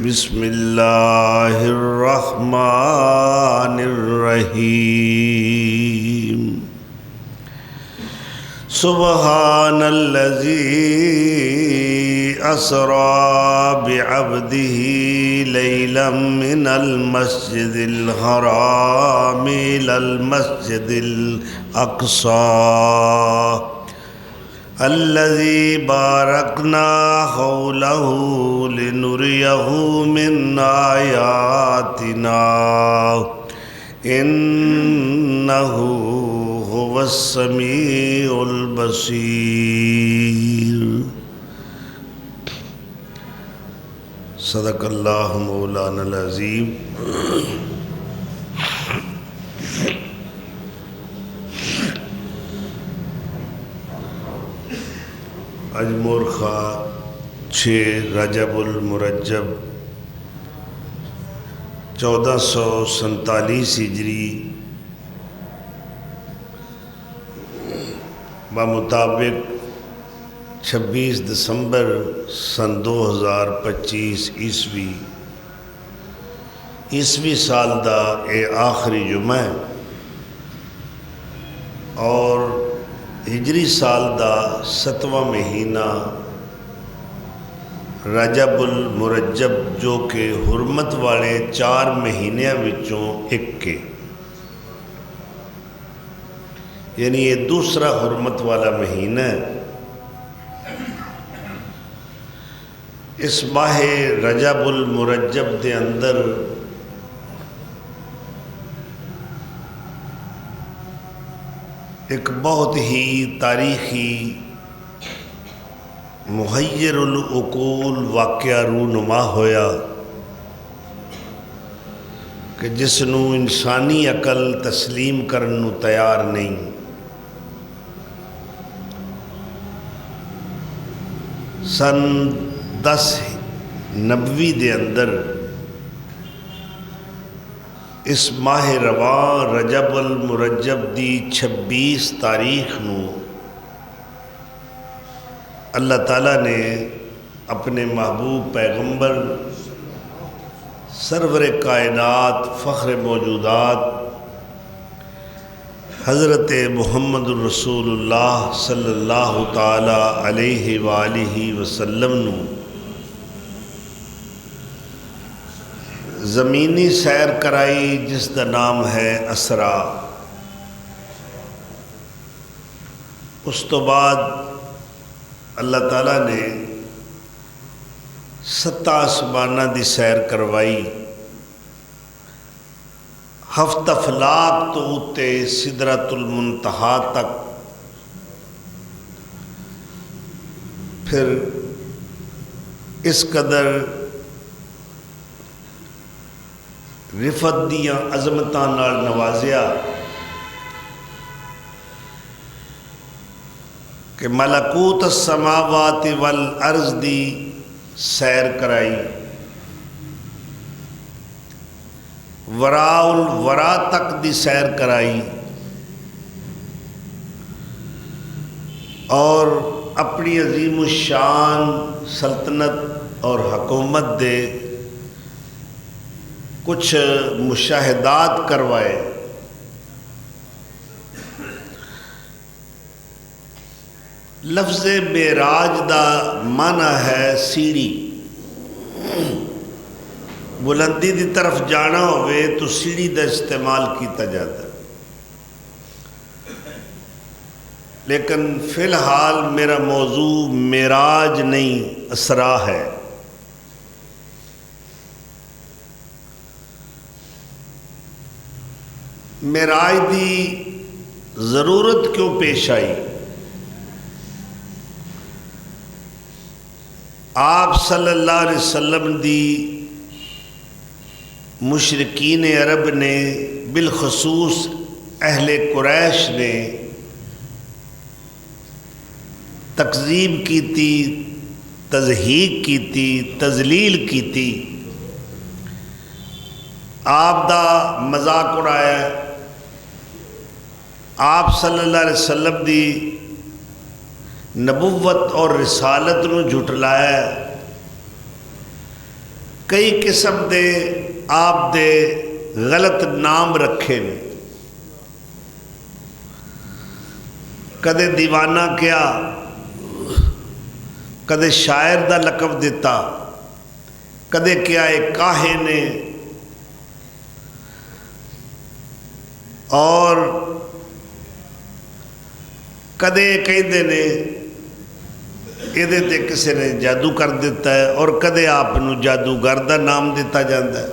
بسم اللہ الرحمن الرحیم سبحان الذی اسری بعبدہ لیلا من المسجد الحرام الی المسجد الاقصی الذي باركنا حوله لنريه من آياتنا إنه هو السميع البصير صدق الله مولانا العظيم. اج مورخہ 6 رجب المرجب 1447 ہجری بمطابق 26 دسمبر سن 2025 عیسوی سال دا اے آخری جمعہ ہے اور ہجری سال دا 7واں مہینہ رجب المرجب جو کہ حرمت والے 4 مہینیاں وچوں ایک کے یعنی یہ دوسرا حرمت والا مہینہ ہے. اس ماہ رجب المرجب دے اندر ایک بہت ہی تاریخی محیر العقول واقعہ رونما ہویا کہ جس نو انسانی عقل تسلیم کرن نو تیار نہیں. سن 10 نبوی دے اندر اس ماہ رواں رجب المرجب دی 26 تاریخ نو اللہ تعالیٰ نے اپنے محبوب پیغمبر سرور کائنات فخر موجودات حضرت محمد الرسول اللہ صلی اللہ تعالی علیہ وآلہ وسلم نو زمینی سیر کرائی جس کا نام ہے اسرا. اس تو بعد اللہ تعالیٰ نے 7 آسمانہ دی سیر کروائی. 7 افلاک تو اتے سدرۃ المنتہا تک، پھر اس قدر رفت دیاں عظمتاں نال نوازیا کہ ملکوت السماوات والارض دی سیر کرائی، وراء الورا تک دی سیر کرائی اور اپنی عظیم الشان سلطنت اور حکومت دے کچھ مشاہدات کروائے. لفظ معراج دا معنی ہے سیڑھی. بلندی دی طرف جانا ہوئے تو سیڑھی دا استعمال کیتا جاتا ہے، لیکن فی الحال میرا موضوع معراج نہیں اسرا ہے. معراج دی ضرورت کیوں پیش آئی؟ آپ صلی اللہ علیہ وسلم دی مشرکین عرب نے بالخصوص اہل قریش نے تکذیب کیتی، تضحیق کیتی، تذلیل کیتی، آپ دا مذاق اڑایا. آپ صلی اللہ علیہ وسلم دی نبوت اور رسالت نو جھٹلایا کئی قسم دے آپ دے غلط نام رکھے نے، کدے دیوانہ کیا، کدے شاعر دا لقب دیتا، کدے کیا ایک کاہن نے، اور کدے کہندے نے یہ کسی نے جادو کر دیتا ہے، اور کدے آپ نو جادوگر دا نام دیتا جاتا ہے۔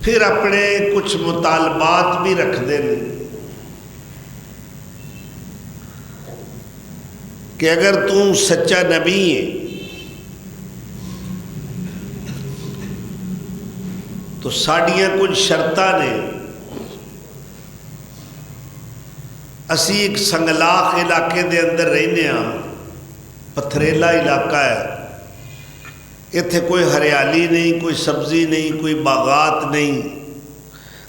پھر اپنے کچھ مطالبات بھی رکھتے ہیں کہ اگر تو سچا نبی ہے تو ساڑیاں کچھ شرطاں نے۔ اسی ایک سنگلاخ علاقے دے اندر رہنے ہاں، پتھریلا علاقہ ہے، اتھے کوئی ہریالی نہیں، کوئی سبزی نہیں، کوئی باغات نہیں،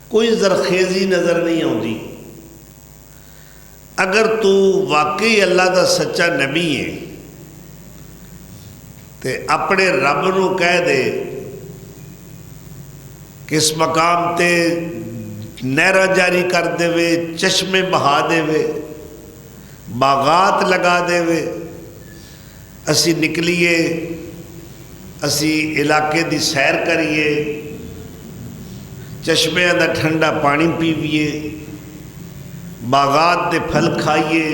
کوئی زرخیزی نظر نہیں آتی۔ اگر تو واقعی اللہ دا سچا نبی ہے تے اپنے رب نو کہہ دے کہ اس مقام تے نہرہ جاری کر دے وے، چشمے بہا دے وے، باغات لگا دے وے، اسی نکلیے، اسی علاقے دی سیر کریے، چشمے دا ٹھنڈا پانی پیویے، باغات دے پھل کھائیے۔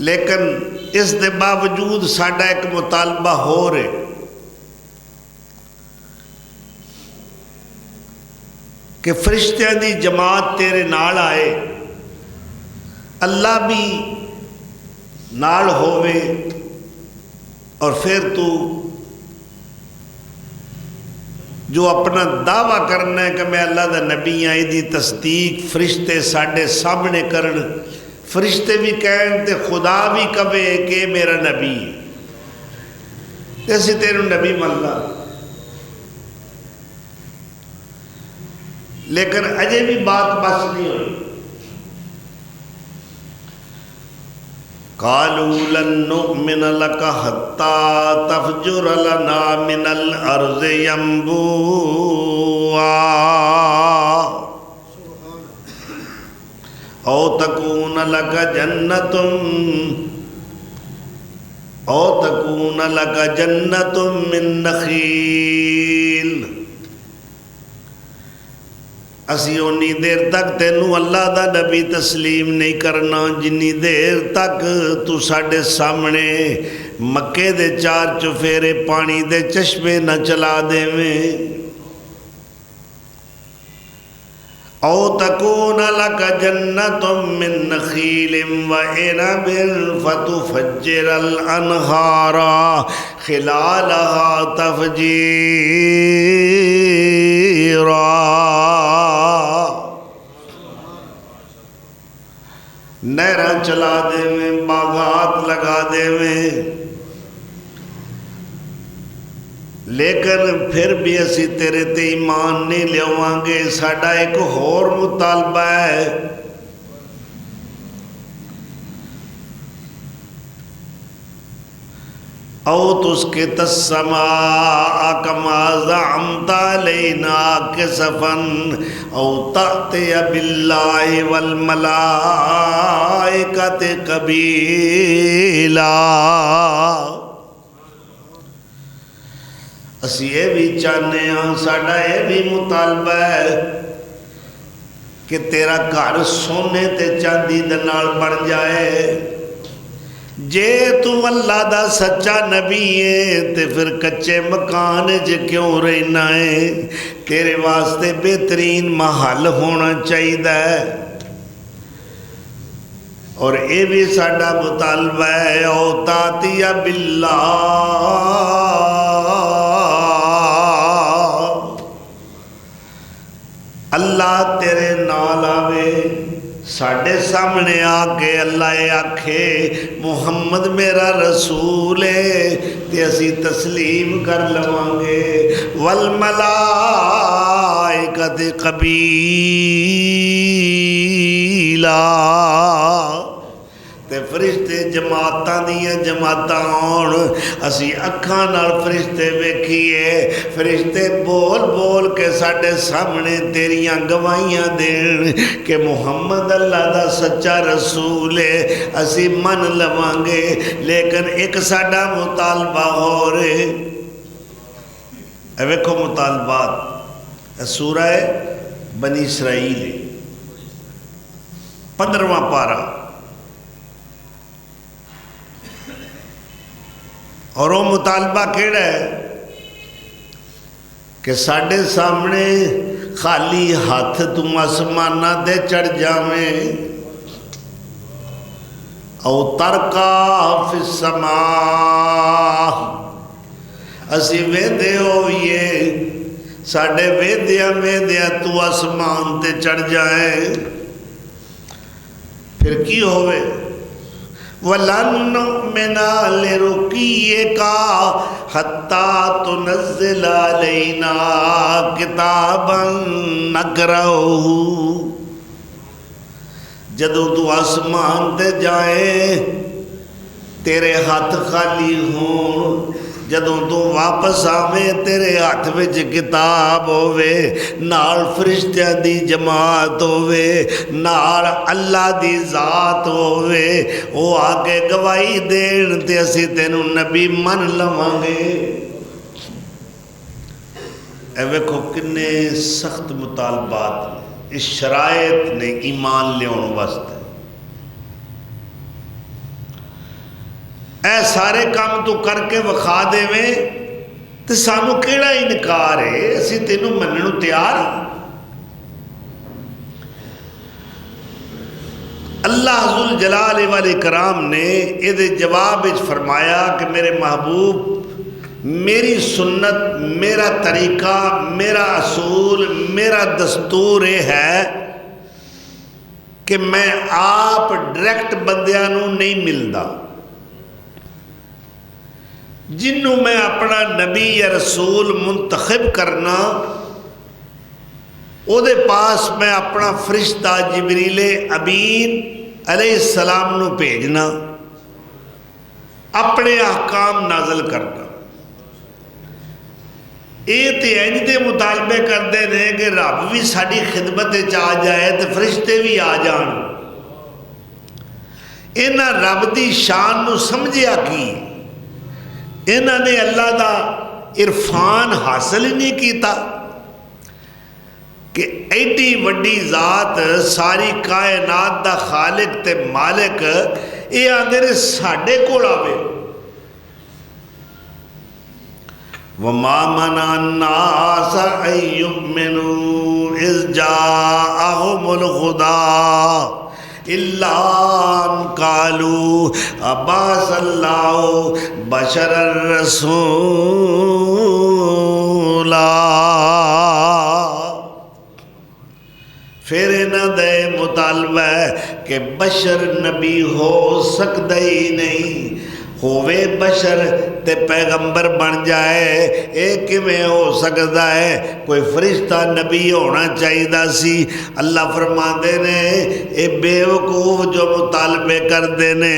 لیکن اس دے باوجود ساڈا ایک مطالبہ ہو رہے کہ فرشتیاں دی جماعت تیرے نال آئے، اللہ بھی نال ہووے، اور پھر تو جو اپنا دعویٰ کرنا ہے کہ میں اللہ دا نبی ہاں، دی تصدیق فرشتے ساڈے سامنے کرن، فرشتے بھی کہن تے خدا بھی کہے کہ میرا نبی ہے، اسی تیرے نبی ملنا۔ لیکن اجے بھی بات بس نہیں ہوئی۔ قالوا لن نؤمن لك حتى تفجر لنا من الأرض ينبوعا أو تكون لك جنة من نخيل۔ اسی اونی دیر تک تینوں اللہ دا نبی تسلیم نہیں کرنا جنی دیر تک تو ساڈے سامنے مکے دے 4 چفیرے پانی دے چشمے نہ چلا دے میں۔ او تکون لک جنت من نخیل وعنب فتفجر الانہار خلالها تفجیرا۔ نہراں چلا دے میں، باغات لگا دے میں، لیکن پھر بھی اسی تیرے تے ایمان نہیں لیاواں گے۔ ساڈا ایک اور مطالبہ ہے، او تسقط السماء كما زعمت علينا كسفا او تأتي بالله والملائكة قبيلا۔ اسی یہ بھی چاہنے ہاں، ساڈا یہ بھی مطالبہ ہے کہ تیرا گھر سونے تے چاندی دے نال بن جائے۔ جے تو اللہ دا سچا نبی ہے تے پھر کچے مکان جے کیوں رہنا ہے؟ تیرے واسطے بہترین محل ہونا چاہیے، اور اے بھی ساڈا مطالبہ ہے او تاتی باللہ، اللہ تیرے نال آوے، ساڑھے سامنے آکے اللہ آکھے محمد میرا رسول ہے تے اسی تسلیم کر لوانگے۔ والملائکۃ قبیلا، تے فرشتے جماعتاں دیاں جماعتاں آن، اسی اکھاں نال فرشتے ویکھیے، فرشتے بول بول کے ساڈے سامنے تیریاں گواہیاں دین کہ محمد اللہ دا سچا رسول ہے، اسی من لواں گے، لیکن ایک ساڈا مطالبہ ہو رہے۔ اے ویکھو مطالبات، سورہ بنی اسرائیل 15واں پارہ، اور وہ مطالبہ کیڑا ہے کہ ساڈے سامنے خالی ہاتھ تم آسمانہ دے چڑھ جاویں، او ترکا فی السماء، اسی ویدے ہوئیے ساڈے ویدیاں تو آسمان تے چڑھ جائیں، پھر کی ہوئے؟ وَلَن نُؤْمِنَ لِرُقِيِّكَ حَتَّى تُنَزِّلَ عَلَيْنَا كِتَابًا نَقْرَؤُهُ، جدوں تو آسمان تے جائے تیرے ہاتھ خالی ہون، جدوں تو واپس آویں تیرے ہاتھ وچ کتاب ہووے، نال فرشتیاں دی جماعت ہووے، نال اللہ دی ذات ہووے، او آگے گواہی دین تے اسی تینوں نبی من لواں گے۔ اے ویکھو کنے سخت مطالبات اس شرائط نے ایمان لیاون واسطے۔ اے سارے کام تو کر کے وکھا دیویں تے سانو کیڑا انکار ہے، اسی تینوں مننوں تیار۔ اللہ ذوالجلال والاکرام نے یہ جواب فرمایا کہ میرے محبوب، میری سنت، میرا طریقہ، میرا اصول، میرا دستور یہ ہے کہ میں آپ ڈائریکٹ بندیاں نوں نہیں ملدا، جنوں میں اپنا نبی یا رسول منتخب کرنا، او دے پاس میں اپنا فرشتہ جبریل امین علیہ السلام نو بھیجنا، اپنے احکام نازل کرنا۔ یہ تے انج دے مطالبے کرتے ہیں کہ رب بھی ساری خدمت آ جائے تو فرشتے بھی آ جان۔ انہاں رب دی شان نو سمجھیا کی، انہاں نے اللہ دا عرفان حاصل ہی نہیں کیتا کہ ایڈی وڈی ذات، ساری کائنات دا خالق تے مالک، یہ آندے نے ساڈے کول آوے۔ وَمَا مَنَعَ النَّاسَ أَن يُؤْمِنُوا إِذْ جَاءَهُمُ الْهُدَىٰ إِلَّا أَن قَالُوا أَبَعَثَ اللَّهُ بَشَرًا رَّسُولًا۔ پھر انہاں دے مطالبہ ہے کہ بشر نبی ہو سکتا ہی نہیں، ہووے بشر تے پیغمبر بن جائے، ایک میں ہو سکتا ہے؟ کوئی فرشتہ نبی ہونا چاہیدہ سی۔ اللہ فرماندے نے اے بے وقوف جو مطالبے کردے نے،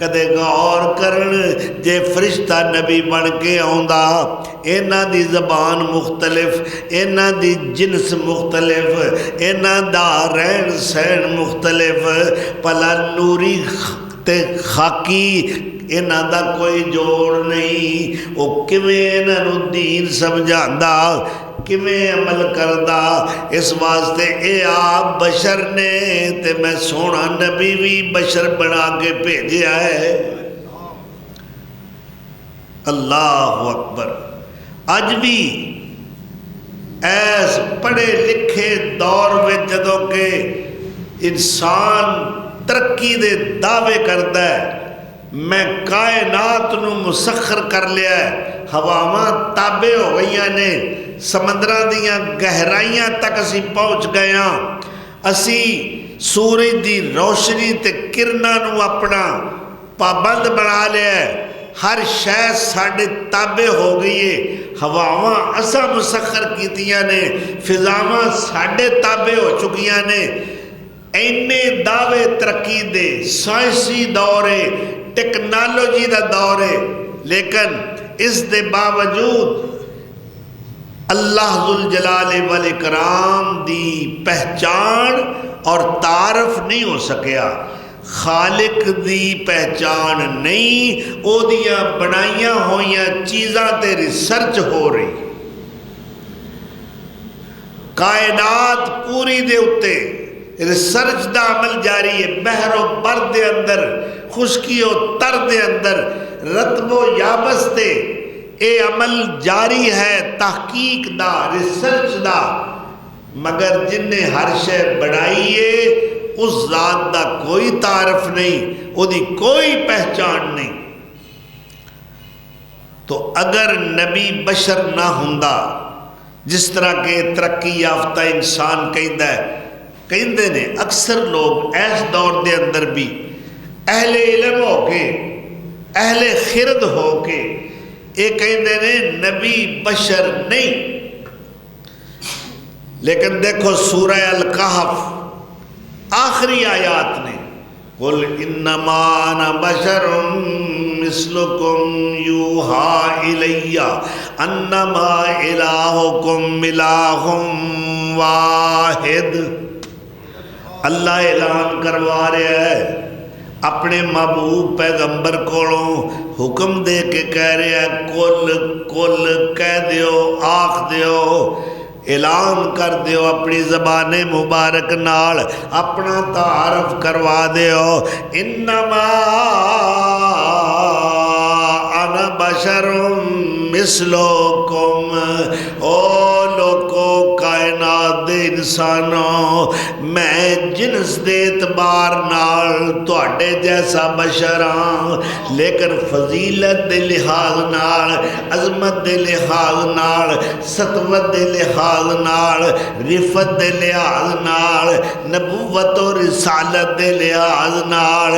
کدے غور کرن جے فرشتہ نبی بن کے آندا، اینا دی زبان مختلف، اینا دی جنس مختلف، اینا دا رہن سہن مختلف، پلا نوری تے خاکی انہاں دا کوئی جوڑ نہیں، وہ کیویں انہاں نوں دین سمجھاندا، کیویں عمل کردا؟ اس واسطے اے آپ بشر نے تے میں سونا نبی بھی بشر بنا کے بھیجیا ہے۔ اللہ اکبر۔ اج بھی ایس پڑھے لکھے دور میں جدوں کہ انسان ترقی دے دعوے کردا ہے، میں کائنات نو مسخر کر لیا ہے، ہواواں تابع ہو گئیاں نے، سمندراں دیاں گہرائیاں تک اسی پہنچ گئے ہاں، اسی سورج دی روشنی تے کرناں نو اپنا پابند بنا لیا ہے، ہر شے ساڈے تابع ہو گئی ہے، ہواواں اساں مسخر کیتیاں نے، فضاواں ساڈے تابع ہو چکیاں نے، اینے دعوے ترقی دے، سائنسی دور ہے، ٹیکنالوجی دا دور ہے، لیکن اس دے باوجود اللہ ذوالجلال والاکرام دی پہچان اور تعارف نہیں ہو سکیا، خالق دی پہچان نہیں، او دیاں بنائیاں ہویاں چیزاں تے ریسرچ ہو رہی، کائنات پوری دے اتے ریسرچ دا عمل جاری ہے، بحر و بر دے اندر، خشکی و تر دے اندر، رطب و یابس دے اے عمل جاری ہے، تحقیق دا، ریسرچ دا، مگر جن نے ہر شے بڑھائیے اس ذات دا کوئی تعارف نہیں، وہ دی کوئی پہچان نہیں۔ تو اگر نبی بشر نہ ہوندا، جس طرح کے ترقی یافتہ انسان کہندے نے اکثر لوگ اس دور دے اندر بھی اہل علم ہو کے، اہل خرد ہو کے یہ کہندے نے نبی بشر نہیں، لیکن دیکھو سورہ الکہف آخری آیات نے، قُلْ إِنَّمَا أَنَا بَشَرٌ مِثْلُكُمْ يُوحَىٰ إِلَيَّ أَنَّمَا إِلَٰهُكُمْ إِلَٰهٌ وَاحِدٌ۔ اللہ اعلان کروا رہا ہے اپنے محبوب پیغمبر کولوں، حکم دے کے کہہ رہا ہے کل کہہ دیو، آخ دیو، اعلان کر دیو اپنی زبان مبارک نال، اپنا تعارف کروا دیو، انما انا بشر مثلکم، او لوگو کائنات دے انسانوں، میں جنس دے اعتبار نال تواڈے جیسا بشر ہاں، لیکن فضیلت دے لحاظ نال، عظمت دے لحاظ نال، سطوت دے لحاظ نال، رفت دے لحاظ نال، نبوت و رسالت دے لحاظ نال،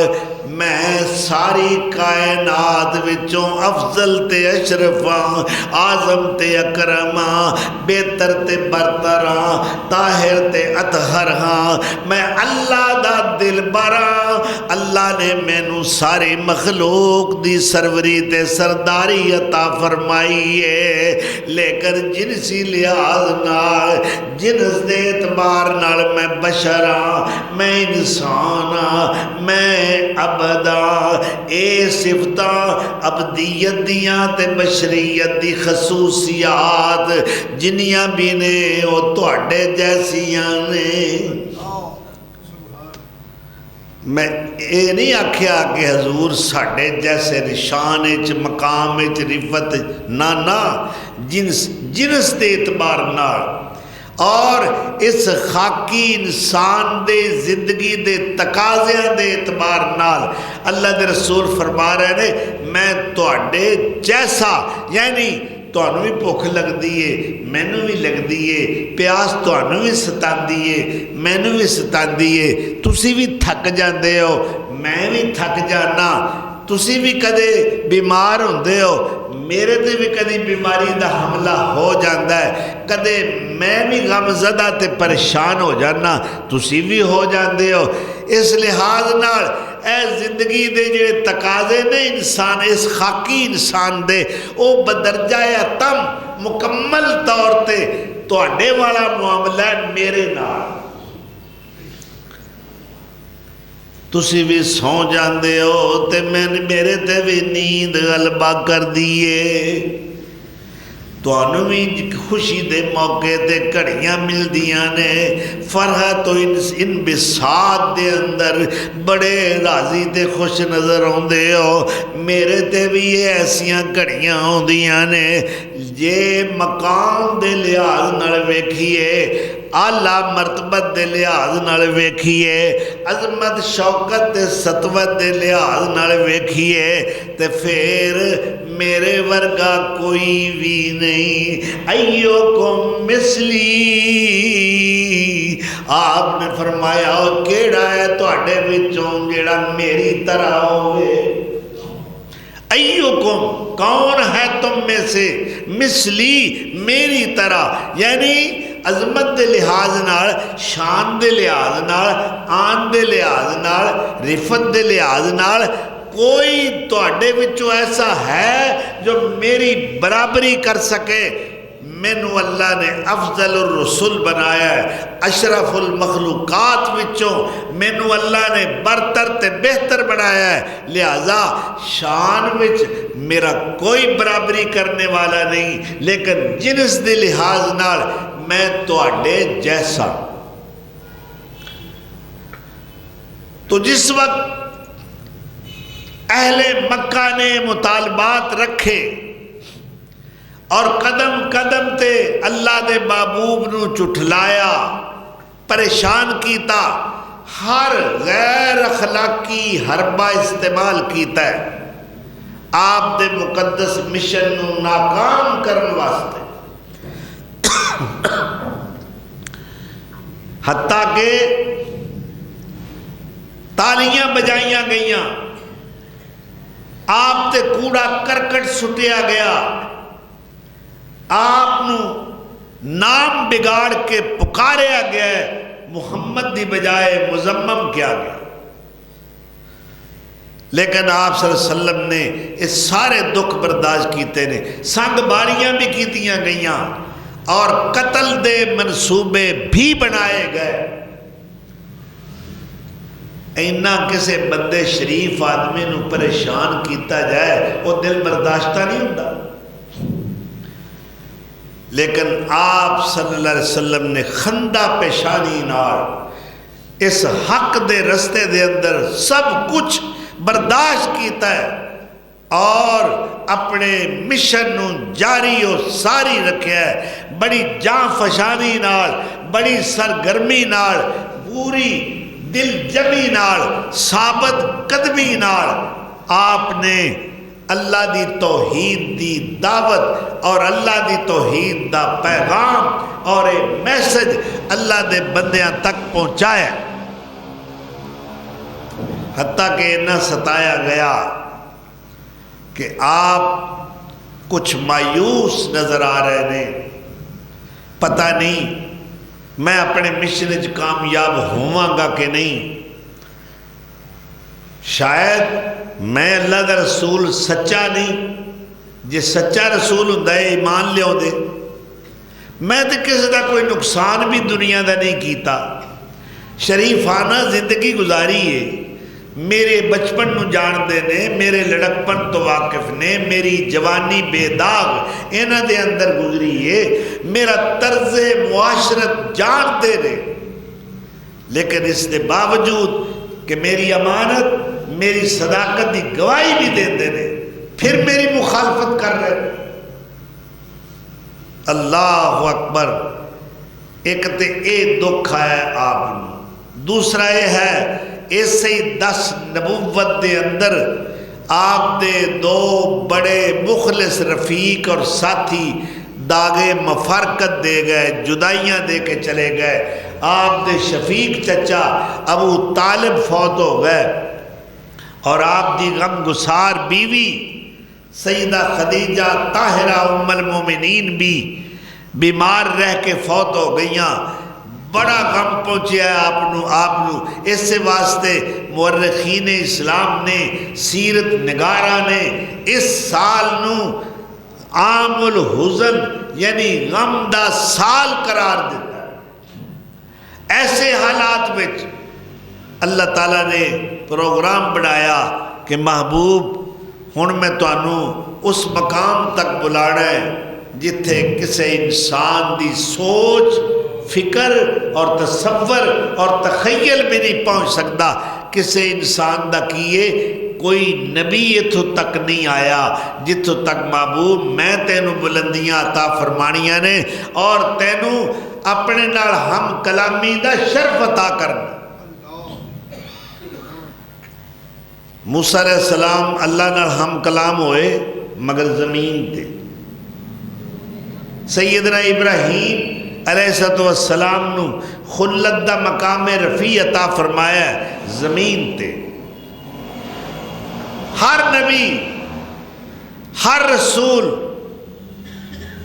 میں ساری کائنات وچوں افضل تے اشرف ہاں، اعظم تے اکرم ہاں، بہتر تے برتر ہاں، طاہر تے اطہر ہاں، میں اللہ دا دلبر ہاں، اللہ نے مینوں ساری مخلوق دی سروری تے سرداری عطا فرمائی ہے، لیکن جنسی لحاظ نال، جنس دے اعتبار نال میں بشر ہاں، میں انسان ہاں، میں عبداں، اے صفتاں عبدیت دیاں تے بشریت دی خصوصیات جنیاں بھی نے وہ تواڈے جیسیاں نے۔ میں یہ نہیں آکھیا کہ حضور ساڈے جیسے نشان وچ مقام وچ رفت، نہ جنس دے اعتبار نال اور اس خاکی انسان دے زندگی دے تقاضیاں دے اعتبار نال اللہ دے رسول فرما رہے نے میں تواڈے جیسا، یعنی تانوں بھی بھوک لگدی ہے، مینوں بھی لگدی ہے، پیاس تانوں بھی ستاندی ہے، مینوں بھی ستاندی ہے، تسی بھی تھک جاندے ہو، میں بھی تھک جانا، تسی بھی کدے بیمار ہوندے ہو، میرے تے بھی کدی بیماری دا حملہ ہو جاندہ ہے، کدے میں بھی غم زدہ تے پریشان ہو جانا، تسی بھی ہو جاندے ہو، اس لحاظ نال اے زندگی دے جڑے تقاضے نے انسان، اس خاکی انسان دے او بدرجہ اتم مکمل طور تے تواڈے والا معاملہ ہے میرے نال، تسی بھی سو جاندے ہو تے میرے تے بھی نیند غلبہ کر دیئے، تانوں بھی خوشی دے موقع تے گھڑیاں مل دیاں نے، فرحت و انبساط دے اندر بڑے راضی تے خوش نظر ہوندے ہو، میرے تے بھی یہ ایسیاں گھڑیاں ہوندیاں نے، یہ مقام دے لحاظ نال ویکھیے، اعلیٰ مرتبت دے لحاظ نال ویکھیے، عظمت شوکت تے سطوت دے لحاظ نال ویکھیے، تے پھر میرے ورگا کوئی بھی نہیں، ایوکم مثلی، آپ نے فرمایا کیڑا ہے تواڈے وچوں جیڑا میری طرح ہوئے، ایوکم کون ہے تم میں سے، مثلی میری طرح، یعنی عظمت دے لحاظ نال، شان دے لحاظ نال، آن دے لحاظ نال، رفت دے لحاظ نال کوئی تواڈے وچوں ایسا ہے جو میری برابری کر سکے؟ مینو اللہ نے افضل الرسل بنایا ہے، اشرف المخلوقات وچوں مینو اللہ نے برتر تے بہتر بنایا ہے، لہذا شان وچ میرا کوئی برابری کرنے والا نہیں، لیکن جنس دے لحاظ نال میں تواڈے جیسا۔ تو جس وقت اہل مکہ نے مطالبات رکھے اور قدم قدم تے اللہ دے محبوب نو چٹھلایا، پریشان کیتا، ہر غیر اخلاقی حربہ استعمال کیتا ہے آپ دے مقدس مشن نو ناکام کرن واسطے، حتیٰ کہ تالیاں بجائیاں گئیاں، آپ تے کوڑا کرکٹ سٹیا گیا، آپ نو نام بگاڑ کے پکاریا گیا ہے، محمد دی بجائے مزمم کیا گیا، لیکن آپ صلی اللہ علیہ وسلم نے اس سارے دکھ برداشت کیتے نے، سنگ باریاں بھی کیتیاں گئیاں اور قتل دے منصوبے بھی بنائے گئے۔ اینا کسے بندے شریف آدمی نو پریشان کیتا جائے وہ دل برداشتہ نہیں ہوتا، لیکن آپ صلی اللہ علیہ وسلم نے خندہ پیشانی نال اس حق دے رستے دے اندر سب کچھ برداشت کیتا ہے اور اپنے مشن نو جاری و ساری رکھیا ہے، بڑی جان فشانی نال، بڑی سرگرمی نال، پوری دل جمی نال، ثابت قدمی نال آپ نے اللہ دی توحید دی دعوت اور اللہ دی توحید دا پیغام اور ایک میسج اللہ دے بندیاں تک پہنچایا، حتیٰ کہ انہاں ستایا گیا کہ آپ کچھ مایوس نظر آ رہے ہیں، پتہ نہیں میں اپنے مشن وچ کامیاب ہوواں گا کہ نہیں، شاید میں اللہ دا رسول سچا نہیں، جے سچا رسول ہوندا ہے ایمان لے آؤندے، میں تے کسی دا کوئی نقصان بھی دنیا دا نہیں کیتا، شریفانہ زندگی گزاری ہے، میرے بچپن نو جان دے نے، میرے لڑکپن تو واقف نے، میری جوانی بے داغ انہاں دے اندر گزری ہے، میرا طرز معاشرت جان دے نے، لیکن اس کے باوجود کہ میری امانت، میری صداقت دی گواہی بھی دیندے نے، پھر میری مخالفت کر رہے۔ اللہ اکبر، ایک تے اے دکھ ہے آپ نے، دوسرا یہ ہے ایسے ہی 10 نبوت دے اندر آپ دے 2 بڑے مخلص رفیق اور ساتھی داغے مفارقت دے گئے، جدائیاں دے کے چلے گئے، آپ دے شفیق چچا ابو طالب فوت ہو گئے اور آپ دی غم گسار بیوی سیدہ خدیجہ طاہرہ ام المومنین بھی بیمار رہ کے فوت ہو گئیاں، بڑا غم پہنچیا ہے آپ نو، اس سے واسطے مورخین اسلام نے، سیرت نگارہ نے اس سال نو عام الحزن یعنی غم دا سال قرار دیتا ہے۔ ایسے حالات میں اللہ تعالیٰ نے پروگرام بنایا کہ محبوب ہن میں تانوں اس مقام تک بلانا ہے جتھے کسی انسان دی سوچ، فکر اور تصور اور تخیل بھی نہیں پہنچ سکتا، کسی انسان دا کیے کوئی نبی اتھو تک نہیں آیا جتھو تک محبوب میں تینوں بلندیاں عطا فرمانیاں نے اور تینوں اپنے نال ہم کلامی دا شرف عطا کرنا۔ موسیٰ علیہ السلام اللہ نال ہم کلام ہوئے مگر زمین تے، سیدنا ابراہیم علیہ السلام نو خلت دا مقام رفیع عطا فرمایا زمین تے۔ ہر نبی، ہر رسول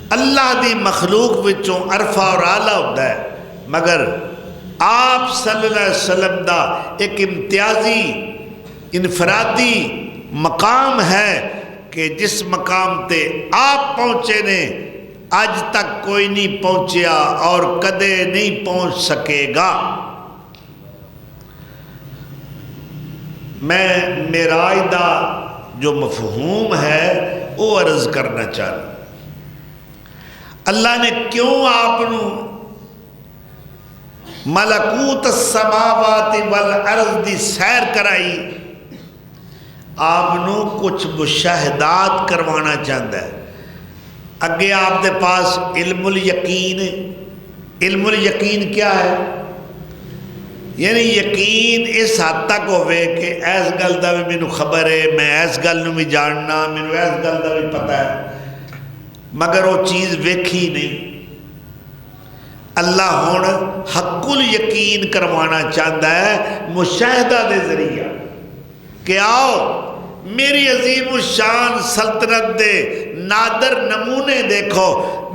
اللہ دی مخلوق وچوں عرفہ اور اعلیٰ ہوتا ہے، مگر آپ صلی اللہ علیہ وسلم دا ایک امتیازی انفرادی مقام ہے کہ جس مقام تے آپ پہنچے نے اج تک کوئی نہیں پہنچیا اور کدے نہیں پہنچ سکے گا۔ میں معراج دا جو مفہوم ہے وہ عرض کرنا چاہتا ہوں۔ اللہ نے کیوں آپ ملکوت السماوات والارض دی سیر کرائی؟ آپ کچھ مشاہدات کروانا چاہتا ہے۔ اگے آپ دے پاس علم الیقین ہے۔ علم الیقین کیا ہے؟ یعنی یقین اس حد تک ہوئے کہ ایس گل دا بھی مینو خبر ہے، میں ایس گل نو بھی جاننا، مینو ایس گل دا بھی پتہ ہے، مگر وہ چیز ویکھی نہیں۔ اللہ ہون حق الیقین کروانا چاہتا ہے مشاہدہ دے ذریعہ کہ آؤ میری عظیم الشان سلطنت دے نادر نمونے دیکھو۔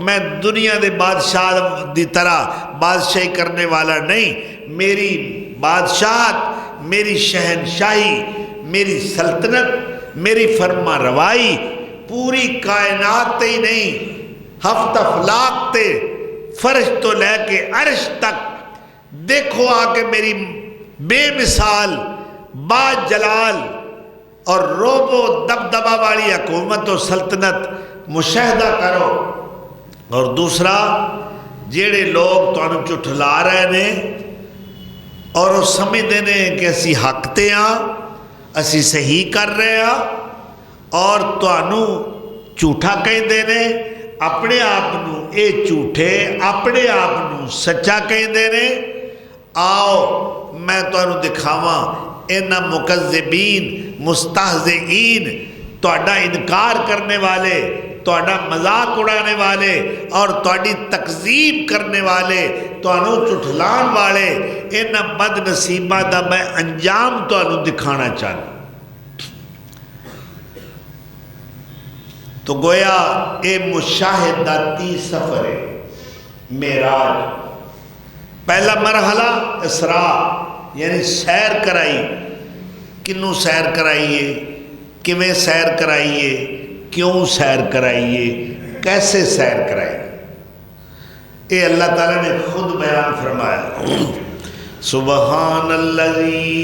میں دنیا دے بادشاہ دی طرح بادشاہی کرنے والا نہیں، میری بادشاہت، میری شہنشاہی، میری سلطنت، میری فرما روائی پوری کائنات تے ہی نہیں، ہفت افلاق تے فرش تو لے کے عرش تک دیکھو آ کے میری بے مثال با جلال اور روب و دبدبہ والی حکومت و سلطنت مشاہدہ کرو۔ اور دوسرا، جیڑے لوگ تانوں جھٹلا رہے نے اور وہ سمجھتے ہیں کہ اسی حق تے ہاں، اسی صحیح کر رہے ہاں، اور تانوں جھوٹا کہندے نے، اپنے آپ اے جھوٹے اپنے آپ سچا کہندے نے، آؤ میں تانوں دکھاواں اینا مکذبین مستہزئین، تہاڈا انکار کرنے والے، تہاڈا مذاق اڑانے والے اور تہاڈی تکذیب کرنے والے، تانوں جھٹلان والے، اینا بد نصیباں دا میں انجام تانوں دکھانا چاہتا۔ تو گویا اے مشاہداتی سفر ہے معراج۔ پہلا مرحلہ اسراء یعنی سیر کرائی۔ کنوں سیر کرائیے، کیویں سیر کرائیے، کیوں سیر کرائیے، کیسے سیر کرائیے، اے اللہ تعالیٰ نے خود بیان فرمایا۔ سبحان الذی،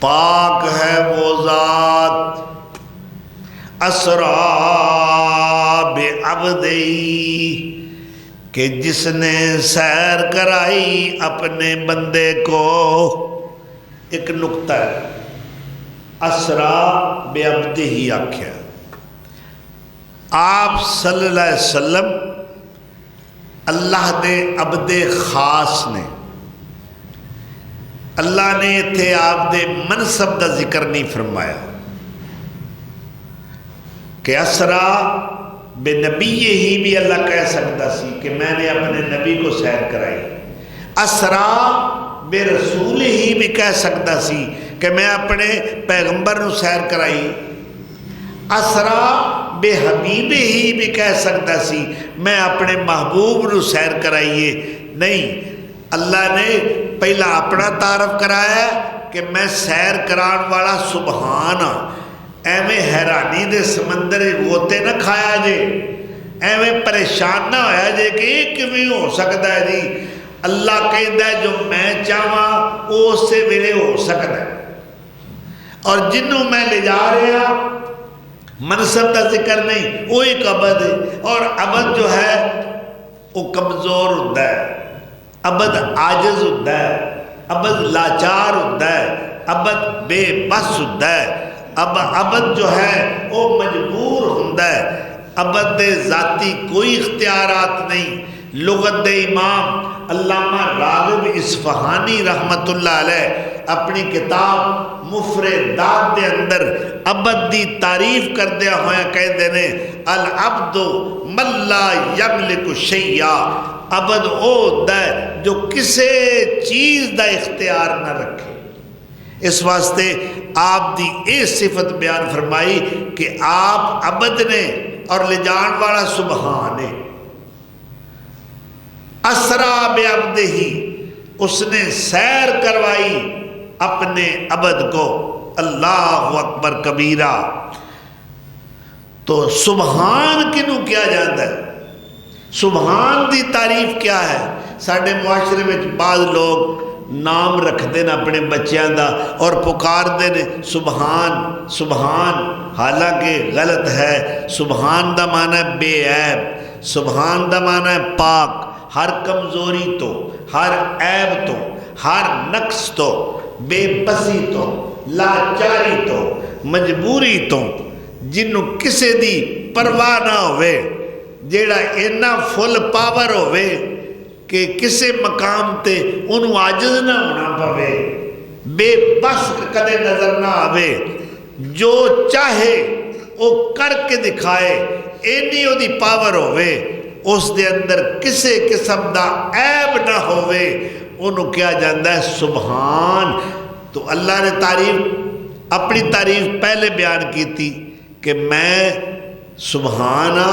پاک ہے وہ ذات، اسرا بعبدہ، کہ جس نے سیر کرائی اپنے بندے کو۔ ایک نقطہ ہے، اسرا بعبدہ ہی آکھیا۔ آپ صلی اللہ علیہ وسلم اللہ دے عبد خاص نے۔ اللہ نے اتھے آپ دے منصب دا ذکر نہیں فرمایا کہ اسرا بے نبی ہی بھی اللہ کہہ سکتا سی کہ میں نے اپنے نبی کو سیر کرائی۔ اسرا بے رسول ہی بھی کہہ سکتا سی کہ میں اپنے پیغمبر نو سیر کرائی۔ اسرا بے حبیب ہی بھی کہہ سکتا سی میں اپنے محبوب نو سیر کرائیے۔ نہیں، اللہ نے پہلا اپنا تعارف کرایا کہ میں سیر کران والا سبحان ہاں۔ ایویں حیرانی دے سمندر غوطے نہ کھایا جے، ایویں پریشان نہ ہویا جے کہ یہ کیویں ہو سکتا ہے جی۔ اللہ کہتا ہے جو میں چاہواں وہ اس سے ویلے ہو سکتا ہے۔ اور جنوں میں لے جا رہا منصب کا ذکر نہیں، وہ ایک عبد ہے، اور عبد جو ہے وہ کمزور ہوتا ہے، عبد عاجز ہوتا ہے، عبد لاچار ہوتا ہے، عبد بے بس ہوتا ہے، عبد جو ہے وہ مجبور ہوتا ہے۔ عبد دے ذاتی کوئی اختیارات نہیں۔ لغت دے امام علامہ راغب اصفہانی رحمت اللہ علیہ اپنی کتاب مفردات دے اندر عبد دی تعریف کردیا ہویا کہتے ہیں العبد من لا یملک شیئا، عبد او ہوتا ہے جو کسے چیز دا اختیار نہ رکھے۔ اس واسطے آپ دی اے صفت بیان فرمائی کہ آپ عبد نے اور لے جان والا سبحان ہے۔ اسرا بعبدہ، اس نے سیر کروائی اپنے عبد کو، اللہ اکبر کبیرہ۔ تو سبحان کنوں کیا جاتا ہے؟ سبحان دی تعریف کیا ہے؟ ساڈے معاشرے میں بعض لوگ نام رکھتے ہیں اپنے بچیاں دا اور پکارتے ہیں سبحان سبحان، حالانکہ غلط ہے۔ سبحان دا معنی ہے بے عیب، سبحان دا معنی ہے پاک، ہر کمزوری تو، ہر عیب تو، ہر نقص تو، بے بسی تو، لاچاری تو، مجبوری تو، جنوں کسے دی پرواہ نہ ہوئے، جیڑا اینا فل پاور ہوئے کہ کسے مقام تے انہوں عاجز نہ ہونا پوے، بے بس کدے نظر نہ آوے، جو چاہے وہ کر کے دکھائے، اینی او دی پاور ہوئے، اس دے اندر کسے قسم دا عیب نہ ہوئے، انہوں کیا جاندہ ہے سبحان۔ تو اللہ نے تعریف، اپنی تعریف پہلے بیان کی تھی کہ میں سبحانہ،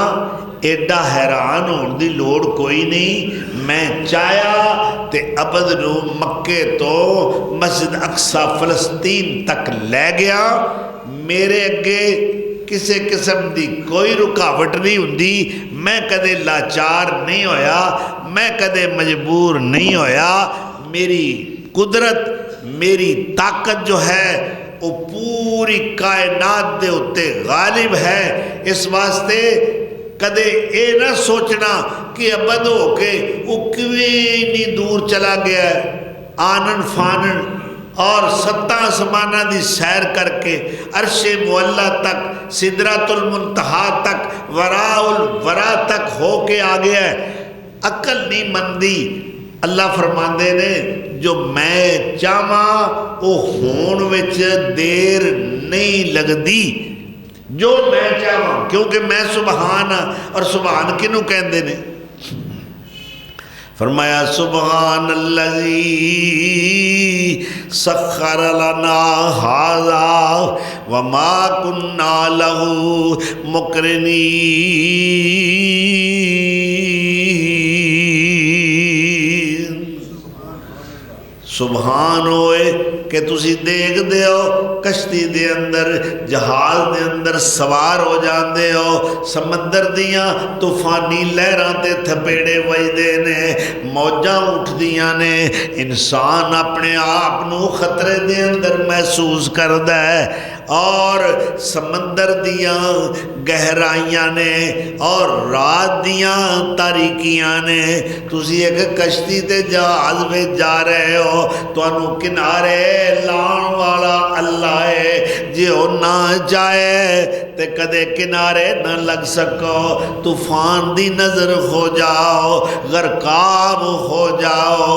ایڈا حیران ہون دی لوڑ کوئی نہیں، میں چاہیا تے عبد نو مکے تو مسجد اقصی فلسطین تک لے گیا، میرے اگے کسے قسم دی کوئی رکاوٹ نہیں ہوندی، میں کدے لاچار نہیں ہویا، میں کدے مجبور نہیں ہویا، میری قدرت، میری طاقت جو ہے وہ پوری کائنات دے ہوتے غالب ہے۔ اس واسطے کدے اے نہ سوچنا کہ عبد ہو کے وہ کیویں نہیں دور چلا گیا ہے، آنن فانن اور ستاں آسماناں دی سیر کر کے عرش معلیٰ تک، سدرۃ المنتہا تک، وراء الورا تک ہو کے آ گیا ہے۔ عقل نہیں مندی۔ اللہ فرماندے نے جو میں چاہواں وہ ہون وچ دیر نہیں لگدی، جو میں چاہواں، کیونکہ میں سبحان ہاں، اور سبحان کنوں کہندے نے؟ فرمایا سبحان الذی سخر لنا ھذا وما كنا له مقرنین۔ سبحان ہوئے کہ تسی دیکھ دے ہو کشتی دے اندر، جہاز دے اندر سوار ہو جاندے ہو، سمندر دیاں طوفانی لہراں تے تھپیڑے وجدے نے، موجاں اٹھ دیاں نے، انسان اپنے آپ نو خطرے دے اندر محسوس کردا ہے، اور سمندر دیاں گہرائیاں نے اور رات دیاں تاریکیاں نے، تسی ایک کشتی تے جہاز میں جا رہے ہو، تو انہوں کنارے لان والا اللہ ہے، جے او نہ جائے تے کدے کنارے نہ لگ سکو، طوفان دی نظر ہو جاؤ، غرقاب ہو جاؤ۔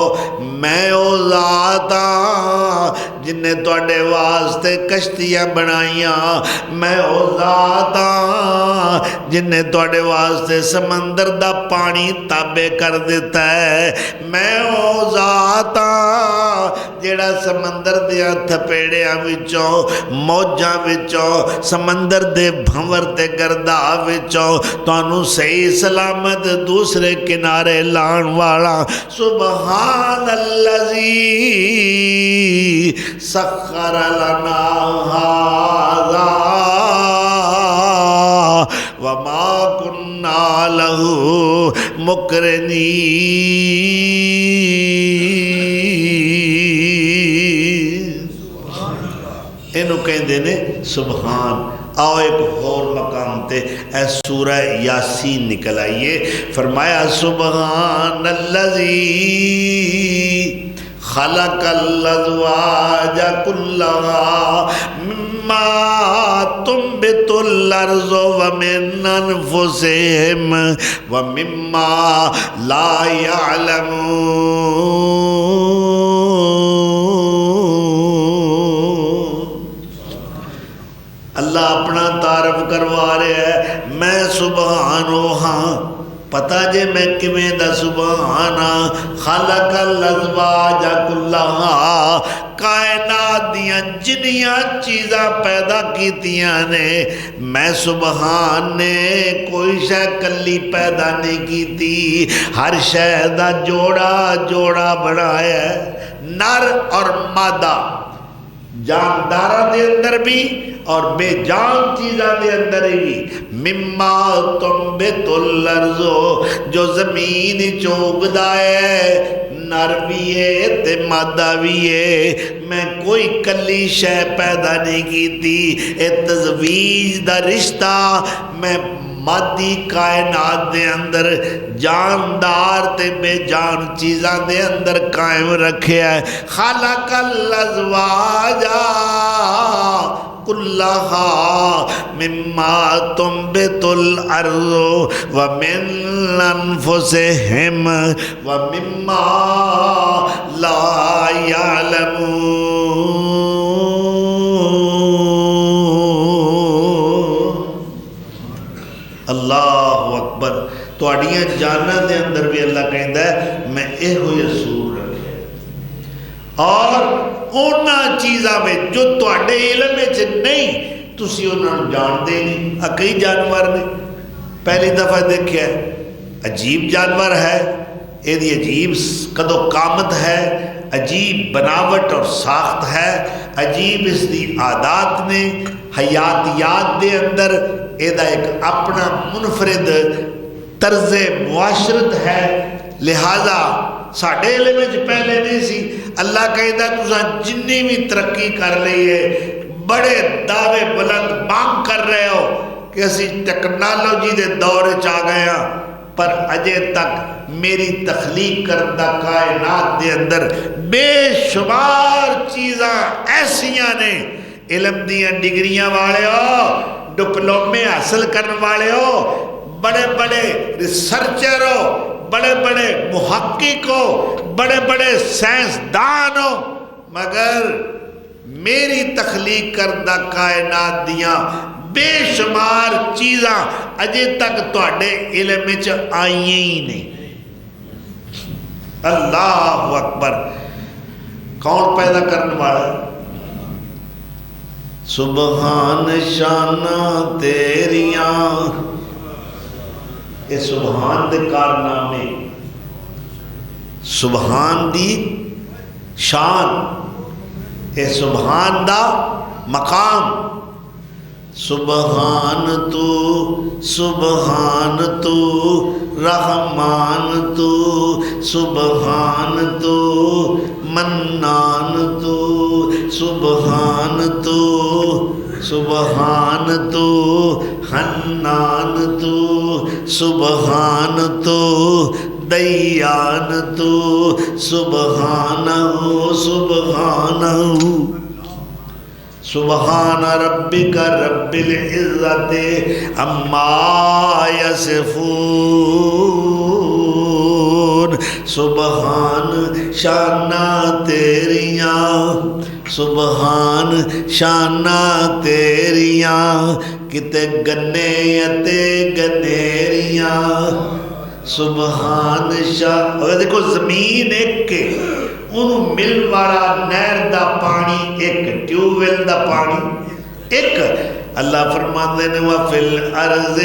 میں او ذات ہاں جن نے تواڈے واسطے کشتیاں بنائیاں، میں او ذات ہاں جن نے تواڈے واسطے سمندر دا پانی تابع کر دیتا ہے، میں او ذات ہاں جیڑا سمندر دیاں تھپیڑیاں وچوں، موجاں وچوں، سمندر دے بھنور تے گردہ وچوں تانوں صحیح سلامت دوسرے کنارے لان والا۔ سبحان الذی سخر لنا ھذا وما كنا له مقرنین۔ انہوں کہندے نے سبحان۔ آؤ ایک اور مقام تے اے سورہ یاسین نکل آئیے، فرمایا سبحان الذی خلق الازواج كلها مما تنبت الارض ومن انفسهم ومما لا يعلمون۔ اللہ اپنا تعارف کروا رہے ہے، میں سبحان ہاں، پتہ جے میں کمیں دا سبحان ہاں، خلق الازواج کلہا، کائنات دیاں جنیاں چیزاں پیدا کیتیاں نے میں سبحان نے کوئی شے کلی پیدا نہیں کیتی ہر شے دا جوڑا جوڑا بنایا ہے نر اور مادہ جاندارہ دے اندر بھی اور بے جان چیزاں دے اندر بھی مما تنبت الارض جو زمین چوگدا ہے نر بھی ہے تے مادہ بھی ہے میں کوئی کلی شے پیدا نہیں کیتی اے تزویج دا رشتہ میں مادی کائنات دے اندر جاندار تے بے جان چیزاں دے اندر قائم رکھے ہے خالق الازواجا کلہا مما تنبت الارض ومن انفسہم ومما لا یعلمون اللہ اکبر تواڈیاں جاناں دے اندر بھی اللہ کہندا ہے میں اے ہوئے اصول رکھے اور اونا چیزاں میں جو تواڈے علم میں نہیں تسی انہاں نوں جاندے نہیں کئی جانور نے پہلی دفعہ دیکھیا ہے عجیب جانور ہے یہ عجیب قد و قامت ہے عجیب بناوٹ اور ساخت ہے عجیب اس دی عادات نے حیاتیات دے اندر ایدہ ایک اپنا منفرد طرز معاشرت ہے لہذا ساڑھے علم میں پہلے نہیں سی اللہ کہتا تُساں جنی بھی ترقی کر رہی ہے بڑے دعوے بلند مانگ کر رہے ہو کہ اسی ٹیکنالوجی دے دور چاہ گیا پر اجے تک میری تخلیق کردہ کائنات دے اندر بے شمار چیزاں ایسیاں نے علم دیاں ڈگریاں والے ہو ڈپلومے حاصل کرنے والے ہو بڑے بڑے ریسرچر ہو بڑے بڑے محقق ہو بڑے بڑے سائنسدان ہو مگر میری تخلیق کردہ کائنات دیاں بے شمار چیزاں اجے تک تواڈے علم وچ آئیں ہی نہیں اللہ اکبر کون پیدا کرنے والا ہے سبحان شانہ تیریاں اے سبحان دے کارنامے سبحان دی شان اے سبحان دا مقام سبحان تو رحمان تو سبحان تو منان تو سبحان تو حنان تو سبحان تو دیان تو سبحانہ سبحان ربک رب العزت عما یصفون سبحان شانہ تیریاں سبحان شانہ تیریاں کتے گنے تے گنیریاں سبحان شاہ اور دیکھو زمین ایک کے انہوں مل والا نہر دا پانی ایک ٹیوبویل دا پانی ایک اللہ فرماتے ہیں وَفِي الْأَرْضِ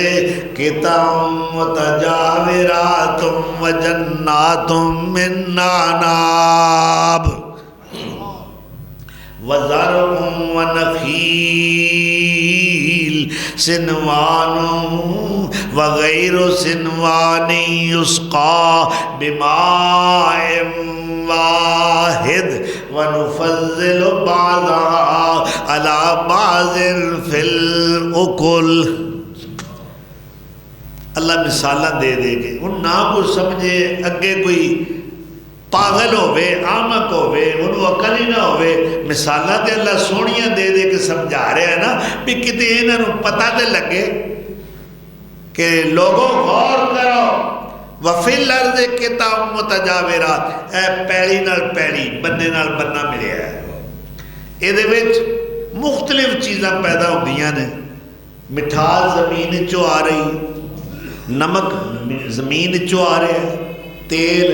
قِطَعٌ مُتَجَاوِرَاتٌ وَجَنَّاتٌ مِّن أَعْنَابٍ وَزَرْعٌ وَنَخِيلٌ سِنْوَانٌ وَغَيْرُ سِنْوَانٍ يُسْقَى بِمَاءٍ واحد وَنُفَضِّلُ بَعْضَهَا عَلَى بَعْضٍ فِي الْأُكُلِ اللہ مثالہ دے دے گے ان نہ کچھ سمجھے اگے کوئی پاگل ہوئے آمک ہوئے انہوں عقل ہی نہ ہوئے مثالہ تے اللہ سونیاں دے دے کے سمجھا رہے ہیں نا بھی کتے انہوں پتہ دے لگے کہ لوگوں غور کرو وَفِي الْأَرْضِ قِطَعٌ مُتَجَاوِرَاتٌ اے پیڑی نال پیڑی بننے نال بننا ملیا ہے ایدے وچ مختلف چیزاں پیدا ہو گئی ہیں مٹھاس زمین چو آ رہی نمک زمین چو آ رہے ہیں تیل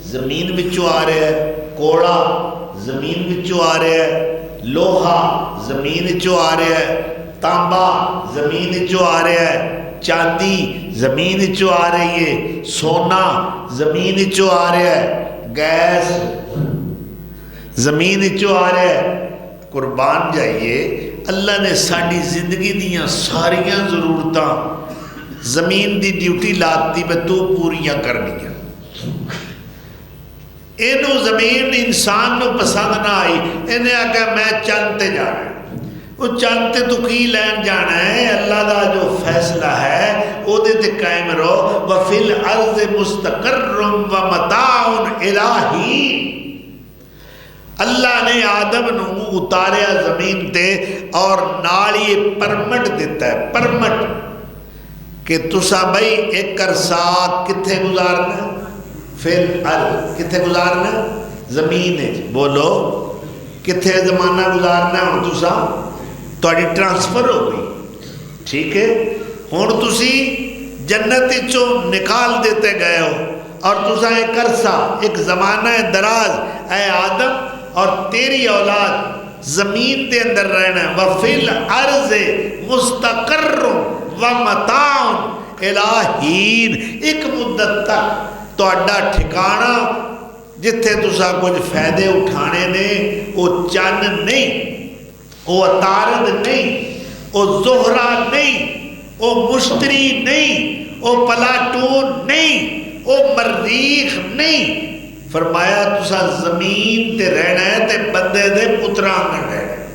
زمین وچو آ رہے ہیں کوڑا زمین وچوں آ رہا ہے، لوہا زمین وچوں آ رہا ہے، تانبا زمین وچوں آ رہا ہے، چاندی زمین وچوں آ رہی ہے، سونا زمین وچوں آ رہا ہے، گیس زمین وچوں آ رہا ہے۔ قربان جائیے، اللہ نے ساری زندگی دیاں ساریاں ضرورتاں زمین دی ڈیوٹی لاتی میں تو پوریاں کرنیاں۔ اینو زمین انسان نو پسند نہ آئی، انہیں آکھا میں چند تے جانا ہے۔ وہ چند تے تو کی لین جانا ہے؟ اللہ دا جو فیصلہ ہے او دے تے قائم رہو۔ وَفِي الْأَرْضِ مُسْتَقَرٌّ وَمَتَاعٌ إِلَٰهِ۔ اللہ نے آدم نو اتاریا زمین تے اور نال یہ پرمٹ دیتا ہے، پرمٹ کہ تسا بھئی ایک عرصہ کتھے گزارنا؟ پھر کتھے گزارنا؟ زمین ہے۔ بولو کتھے زمانہ گزارنا؟ ہوں تسا تھوڑی ٹرانسفر ہو گئی، ٹھیک ہے؟ ہوں تسی جنت چوں نکال دیتے گئے ہو اور تسا ایک عرصہ، ایک زمانہ دراز اے آدم اور تیری اولاد زمین دے اندر رہنا ہے۔ وَفِي الْأَرْضِ مُسْتَقَرٌّ وَمَتَاعٌ إِلَىٰ حِينٍ۔ ایک مدت تک تہاڈا ٹھکانہ جتھے تسا کچھ فائدے اٹھانے نے، وہ چند نہیں، وہ عطارد نہیں، وہ زہرہ نہیں، وہ مشتری نہیں، وہ پلاٹون نہیں، وہ مریخ نہیں۔ فرمایا تسا زمین تے رہنا ہے تے بندے دے پتران میں رہنا ہے۔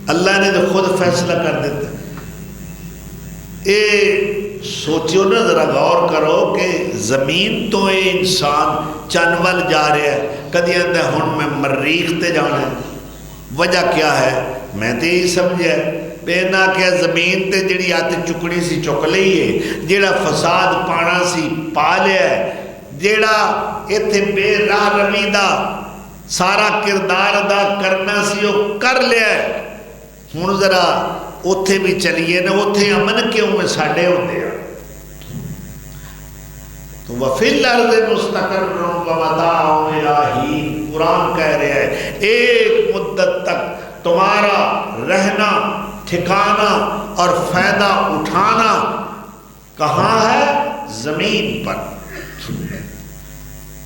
اللہ نے تو خود فیصلہ کر دیتا۔ اے سوچیو نا، ذرا غور کرو کہ زمین تو اے انسان چند وال جا رہا ہے، کدی آتا ہے ہن میں مریخ تے جانا ہے۔ وجہ کیا ہے؟ میں تے یہی سمجھا پینا کہ زمین تے جڑی آتے چکڑی سی چک لئی ہے، جڑا فساد پانا سی پا لیا ہے، جیڑا ایتھے بے راہ روی دا سارا کردار ادا کرنا سی وہ کر لیا ہے۔ ہن ذرا اوتھے بھی چلیے نا، اوتھے امن کیوں میں ساڈے ہوندے ہیں؟ تو وَفِي الْأَرْضِ مُسْتَقَرٌّ وَمَتَاعٌ إِلَىٰ حِينٍ۔ قرآن کہہ رہا ہے ایک مدت تک تمہارا رہنا، ٹھکانا اور فائدہ اٹھانا کہاں ہے؟ زمین پر۔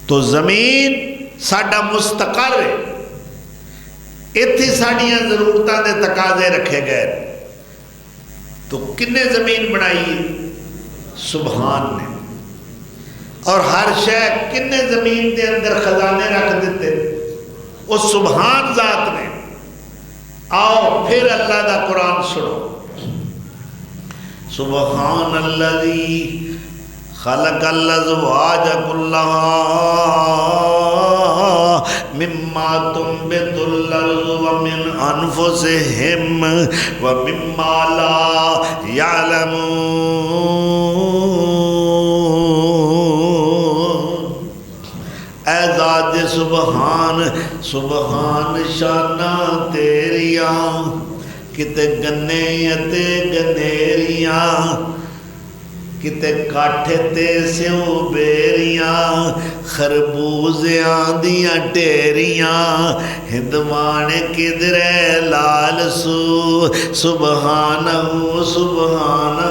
تو زمین ساڈا مستقر ہے، ایتھے ساڈیاں ضرورتاں دے تقاضے رکھے گئے۔ تو کنے زمین بنائی؟ سبحان نے۔ اور ہر شے کنے زمین دے اندر خزانے رکھ دیتے؟ اس سبحان ذات نے۔ آؤ پھر اللہ دا قرآن سنو۔ سبحان الذی خلق الازواج كلها مما تنبت الارض ومن انفسهم ومما لا يعلمون۔ اے ذات سبحان، سبحان شانہ تیریاں، کتے گنے تے گنیریاں، کتے کاٹھے تے سیو بیریاں، خربوزیاں دیاں ٹیریاں، ہندوانے کدرے لال سو، سبحانہ سبحانہ۔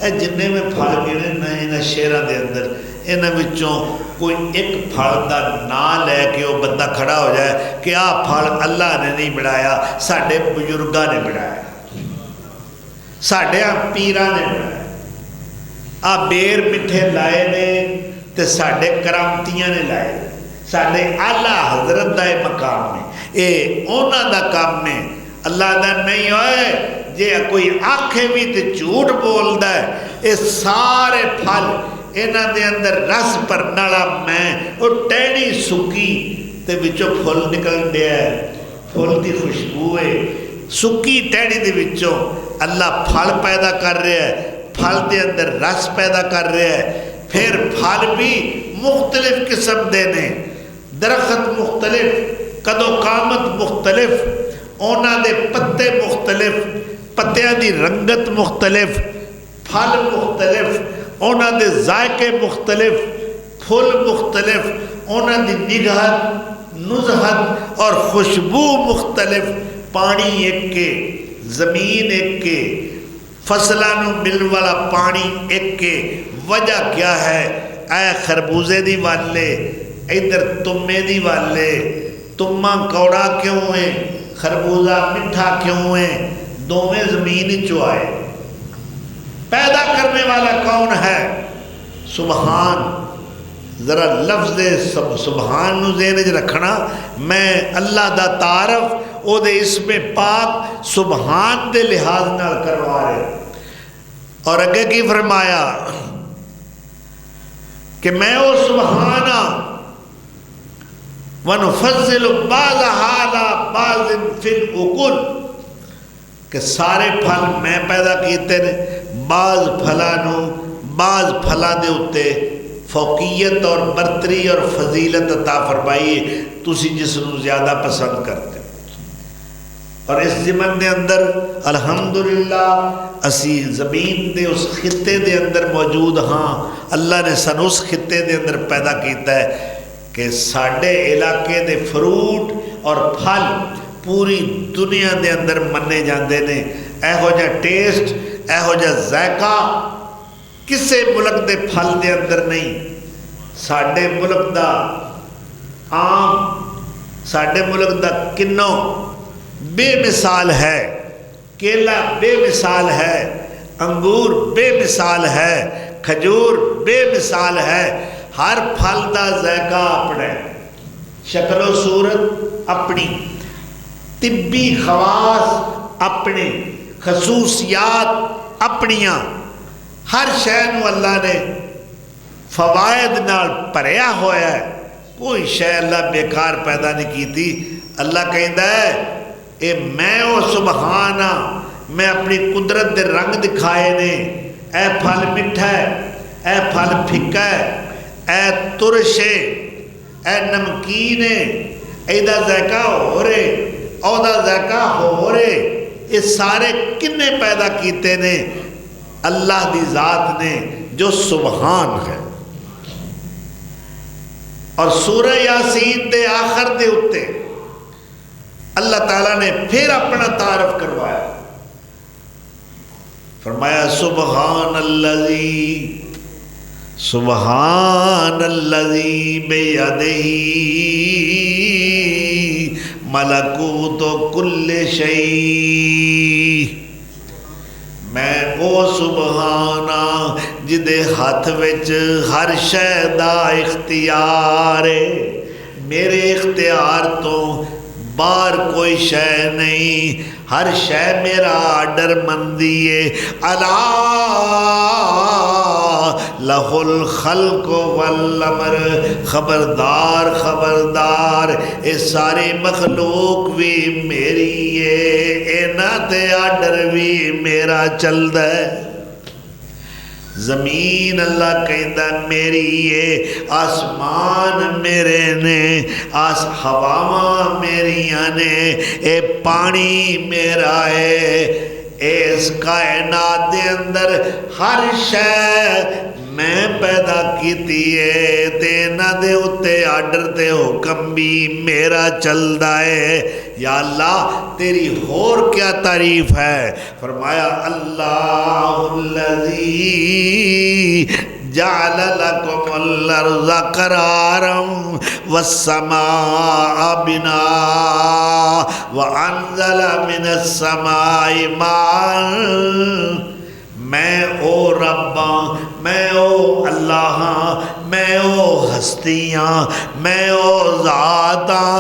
اے جننے میں پھل گنے نہ شیرہ دے اندر، انہاں وچوں کوئی ایک پھل دا نا لے کے وہ بندہ کھڑا ہو جائے کہ آ پھل اللہ نے نہیں بڑھایا، ساڑھے بزرگاں نے بڑھایا، ساڑھے پیراں نے بڑھایا۔ آ بیر مٹھے لائے نے تے ساڑھے کرامتیاں نے لائے، ساڑھے اعلیٰ حضرت دا مقام ہے، اے اونا دا کام میں اللہ دا نہیں ہوئے۔ جے کوئی آنکھیں بھی تے جھوٹ بول دا ہے، اے سارے پھل انہاں دے اندر رس پر نالا میں وہ ٹہنی سکی تے وچوں پھل نکل دیا ہے، پھل دی خوشبو ہے، سکی ٹہنی دے وچوں اللہ پھل پیدا کر رہا ہے، پھل دے اندر رس پیدا کر رہا ہے۔ پھر پھل بھی مختلف قسم دے نے، درخت مختلف، قد و قامت مختلف، اونا دے پتے مختلف، پتیاں دی رنگت مختلف، پھل مختلف، اونا دے ذائقے مختلف، پھل مختلف، انہاں دی نگہت نزہت اور خوشبو مختلف، پانی ایک کے، زمین ایک کے، فصلوں ملن والا پانی ایک کے۔ وجہ کیا ہے؟ اے خربوزے دی والے، ادھر تمے دی والے، تمہ کوڑا کیوں ہے، خربوزہ مٹھا کیوں ہے؟ دونوں زمین چو آئے۔ پیدا کرنے والا کون ہے؟ سبحان۔ ذرا لفظ سبحان نو ذہن وچ رکھنا، میں اللہ دا تعارف او دے اسم پاک سبحان دے لحاظ نال کروا رہے۔ اور اگے کی فرمایا کہ میں او سبحان وَنُفَضِّلُ بَعْضَهَا عَلَى بَعْضٍ فِي الْعُقُولِ، کہ سارے پھل میں پیدا کیتے نے، بعض پھلانوں بعض پھلاں دے اتے فوقیت اور برتری اور فضیلت عطا فرمائیے، تسی جس نو زیادہ پسند کرتے۔ اور اس زمن دے اندر الحمدللہ اسی زمین دے اس خطے دے اندر موجود ہاں، اللہ نے سن اس خطے دے اندر پیدا کیتا ہے کہ ساڑھے علاقے دے فروٹ اور پھل پوری دنیا دے اندر مننے جاندے نے۔ اے ہو جا ٹیسٹ، اے ہو جا ذائقہ کسے ملک دے پھل دے اندر نہیں۔ ساڑھے ملک دا آم، ساڑھے ملک دا کنو بے مثال ہے، کیلا بے مثال ہے، انگور بے مثال ہے، کھجور بے مثال ہے۔ ہر پھل دا ذائقہ اپنے، شکل و صورت اپنی، طبی خواص اپنے، خصوصیات اپنیاں، ہر شے نو اللہ نے فوائد نال بھریا ہوا ہے۔ کوئی شے اللہ بیکار پیدا نہیں کی تھی۔ اللہ کہندا ہے اے میں او سبحان ہاں، میں اپنی قدرت دے رنگ دکھائے نے۔ اے پھل میٹھا ہے، اے پھل پھکا ہے، اے ترش ہے، اے نمکین ہے، ایدہ ذائقہ ہو رہے، اودہ ذائقہ ہو رہے۔ یہ سارے کنے پیدا کیتے نے؟ اللہ دی ذات نے جو سبحان ہے۔ اور سورہ یاسین دے آخر دے اتے اللہ تعالیٰ نے پھر اپنا تعارف کروایا، فرمایا سبحان اللذی، سبحان اللذی بیدہی ملکوت کل شیء، میں او سبحانہ جدے ہاتھ وچ ہر شے دا اختیار ہے، میرے اختیار تو بار کوئی شے نہیں، ہر شے میرا آرڈر مندی ہے۔ الا لہ الخلق والامر، خبردار خبردار اے ساری مخلوق بھی میری ہے، اینا تے آرڈر بھی میرا چل دے۔ زمین اللہ کہندہ میری ہے، آسمان میرے نے، ہواواں میریاں نے، اے پانی میرا ہے، اس کائنات دے اندر ہر شے میں پیدا کیتی ہے، تینا دے اتے آرڈر تے حکم بھی میرا چلدا ہے۔ یا اللہ تیری اور کیا تعریف ہے؟ فرمایا اللہ الذی جعل لکم الارض قرارا والسماء بناء وانزل من السماء ماء۔ میں او رباں، میں او اللہ ہاں، میں او ہستیاں، میں او ذاتاں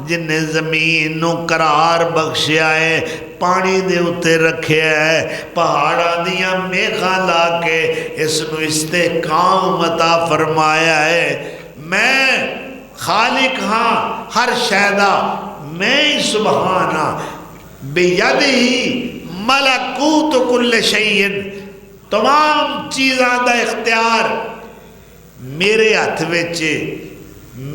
جن نے زمین نو قرار بخشیا ہے، پانی دے اتے رکھیا ہے، پہاڑاں دیاں میخاں لا کے اس نو استحکام عطا فرمایا ہے۔ میں خالق ہاں ہر شیدا، میں ہی سبحان ہاں، بیدہی ملکوت کل شیء، تمام چیزاں دا اختیار میرے ہاتھ وچ،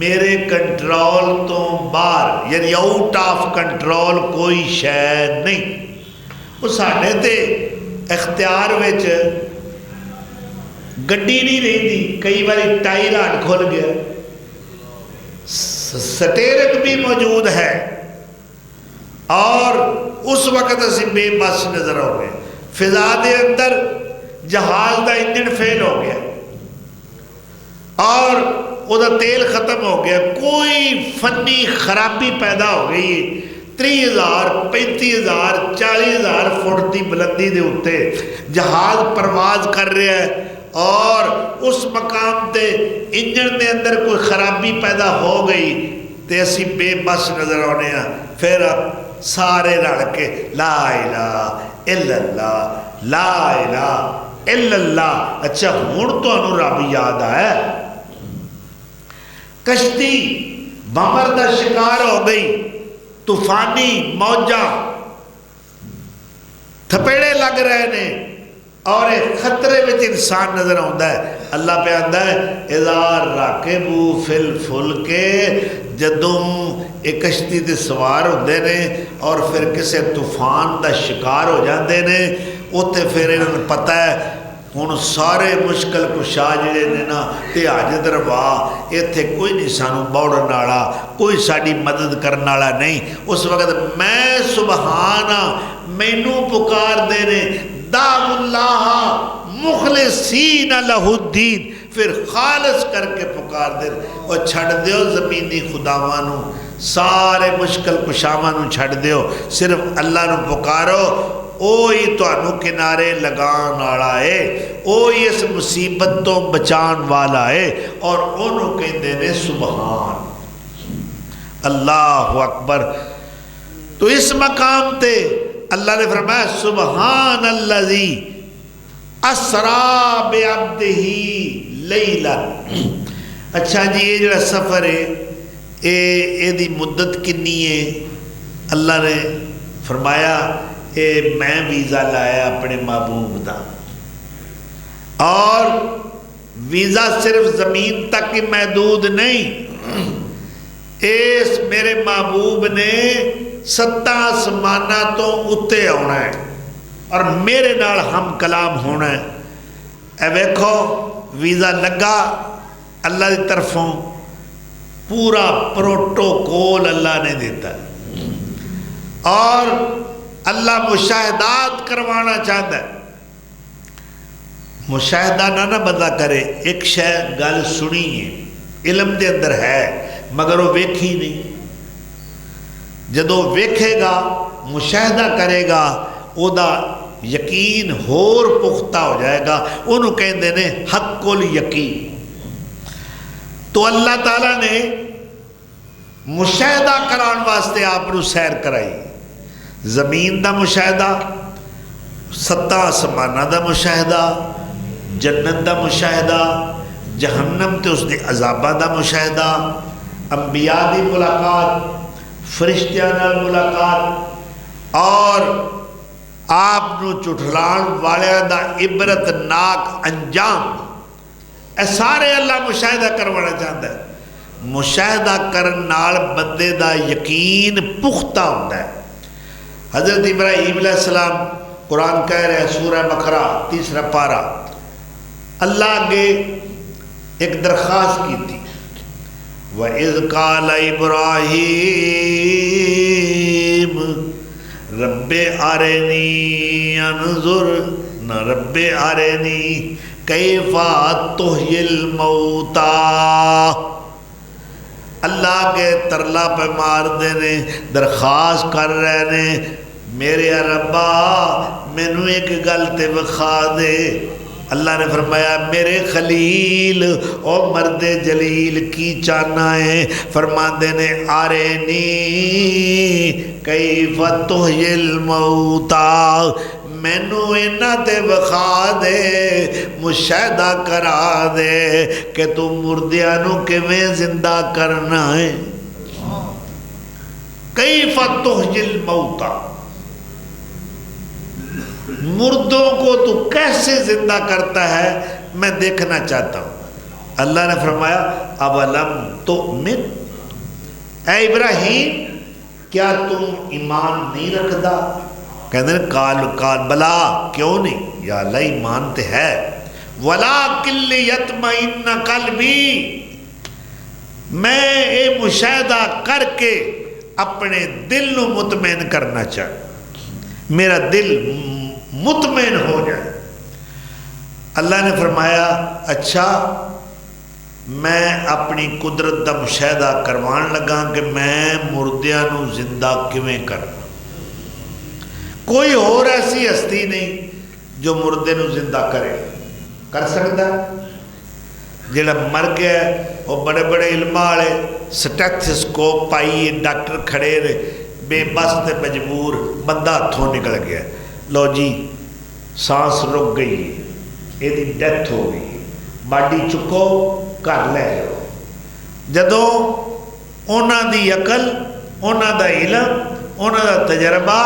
میرے کنٹرول تو باہر، یعنی آؤٹ آف کنٹرول کوئی شے نہیں۔ وہ ساڑھے تے اختیار وچ گڈی نہیں رہی دی، کئی باری ٹائر ہٹ کھل گیا، سٹیرنگ بھی موجود ہے، اور اس وقت اسی بے بس نظر ہو گئے. فضا دے اندر جہاز دا انجن فیل ہو گیا اور وہ دا تیل ختم ہو گیا، کوئی فنی خرابی پیدا ہو گئی. 30,000 35,000 40,000 فٹ دی بلندی دے اتے جہاز پرواز کر رہا ہے، اور اس مقام تے انجن دے اندر کوئی خرابی پیدا ہو گئی تے اسی بے بس نظر آنے ہیں. پھر سارے رل کے لا الہ الا اللہ، لا الہ الا اللہ. اچھا ہوں تو انہوں رب یاد آیا. کشتی بمر دا شکار ہو گئی، طوفانی موجاں تھپیڑے لگ رہے نے، اور ایک خطرے میں انسان نظر آتا ہے. اللہ پہ آتا ہے اذا راکبوا فی الفلک، جدوں ایک کشتی تے سوار ہوندے نے اور پھر کسے طوفان دا شکار ہو جاندے نے، اوتے پھر انہوں نے پتہ ہے ہن سارے مشکل کشا جڑے نے نا تے حاجت روا ایتھے کوئی نہیں سانو بوڑن والا، کوئی ساڈی مدد کرن والا نہیں. اس وقت میں سبحانہ مینوں پکار دے نے، دعو اللہ مخلصین لہ الدین، پھر خالص کر کے پکار دے. اور چھڑ دیو زمینی خداوانوں، سارے مشکل کشاوانوں چھڑ دیو، صرف اللہ نو پکارو. اوہی تانوں کنارے لگان والا ہے، اوہی اس مصیبت تو بچان والا ہے، اور انہوں کہندے نے سبحان اللہ اکبر. تو اس مقام تے اللہ نے فرمایا سبحان الذی اسرا بعبدہ لیلا. اچھا جی یہ جڑا سفر ہے اے دی مدت کنی ہے؟ اللہ نے فرمایا اے میں ویزا لایا اپنے محبوب دا، اور ویزا صرف زمین تک ہی محدود نہیں، اس میرے محبوب نے 7 آسمانہ تو اتے آنا ہے اور میرے نال ہم کلام ہونا ہے. اے ویکھو ویزا لگا اللہ دی طرفوں، پورا پروٹوکول اللہ نے دیتا ہے، اور اللہ مشاہدات کروانا چاہتا ہے. مشاہدہ نہ بندہ کرے، ایک شے گل سنی ہے علم دے اندر ہے مگر وہ ویکھی نہیں. جدو ویکھے گا مشاہدہ کرے گا او دا یقین ہور پختہ ہو جائے گا. انہوں کہندے نے حق الیقین. تو اللہ تعالیٰ نے مشاہدہ کران واسطے آپ نو سیر کرائی. زمین دا مشاہدہ، 7 آسمانہ دا مشاہدہ، جنت دا مشاہدہ، جہنم تے اس دے عذابہ دا مشاہدہ، انبیاء دی ملاقات، فرشتیاں نال ملاقات، اور آپ نو چٹھلان والے دا عبرت ناک انجام. اے سارے اللہ مشاہدہ کروانا چاہتا ہے. مشاہدہ کرن نال بندے دا یقین پختہ ہوتا ہے. حضرت ابراہیم علیہ السلام قرآن کہہ رہے ہیں سورہ بقرہ 3 پارہ، اللہ آگے ایک درخواست کی تھی. وَإِذْ قَالَ إِبْرَاهِيمُ رَبِّ أَرِنِي أَنظُرْ نہ رَبِّ أَرِنِي كَيْفَ تُحْيِي الْمَوْتَى. اللہ کے ترلا پہ مار دینے، درخواست کر رہے نے میرے ربا مینوں ایک گل تے وکھا دے. اللہ نے فرمایا میرے خلیل او مرد جلیل کی چاہنا ہے؟ فرماندے نے آرینی کیف تحیی الموتى، مینوں اینا تے وکھا دے، مشاہدہ کرا دے کہ تو مردیاں نو کیویں زندہ کرنا ہے. کیف تحیی الموتى، مردوں کو تو کیسے زندہ کرتا ہے میں دیکھنا چاہتا ہوں. اللہ نے فرمایا اولم تؤمن، اے ابراہیم کیا تم ایمان نہیں رکھدا؟ کہتے ہیں کال بلا کیوں نہیں، یا اللہ ایمان تے ہے، وَلَٰكِن لِيَطْمَئِنَّ قَلْبِي، میں یہ مشاہدہ کر کے اپنے دل نو مطمئن کرنا چاہتا، میرا دل مطمئن ہو جائے۔ اللہ نے فرمایا اچھا میں اپنی قدرت دا مشاہدہ کروان لگا کہ میں مردیاں نو زندہ کیویں کرنا۔ کوئی اور ایسی ہستی نہیں جو مردے نو زندہ کرے، کر سکتا جڑا مر گیا وہ بڑے بڑے علم والے سٹیتھسکوپ پائیے ڈاکٹر کھڑے نے بے بس تے مجبور، بندہ ہاتھوں نکل گیا، لو جی سانس رک گئی، یہ ڈیتھ ہو گئی، باڈی چکو گھر لے جاؤ۔ جدوں انہاں دی عقل، انہاں دا علم، انہاں دا تجربہ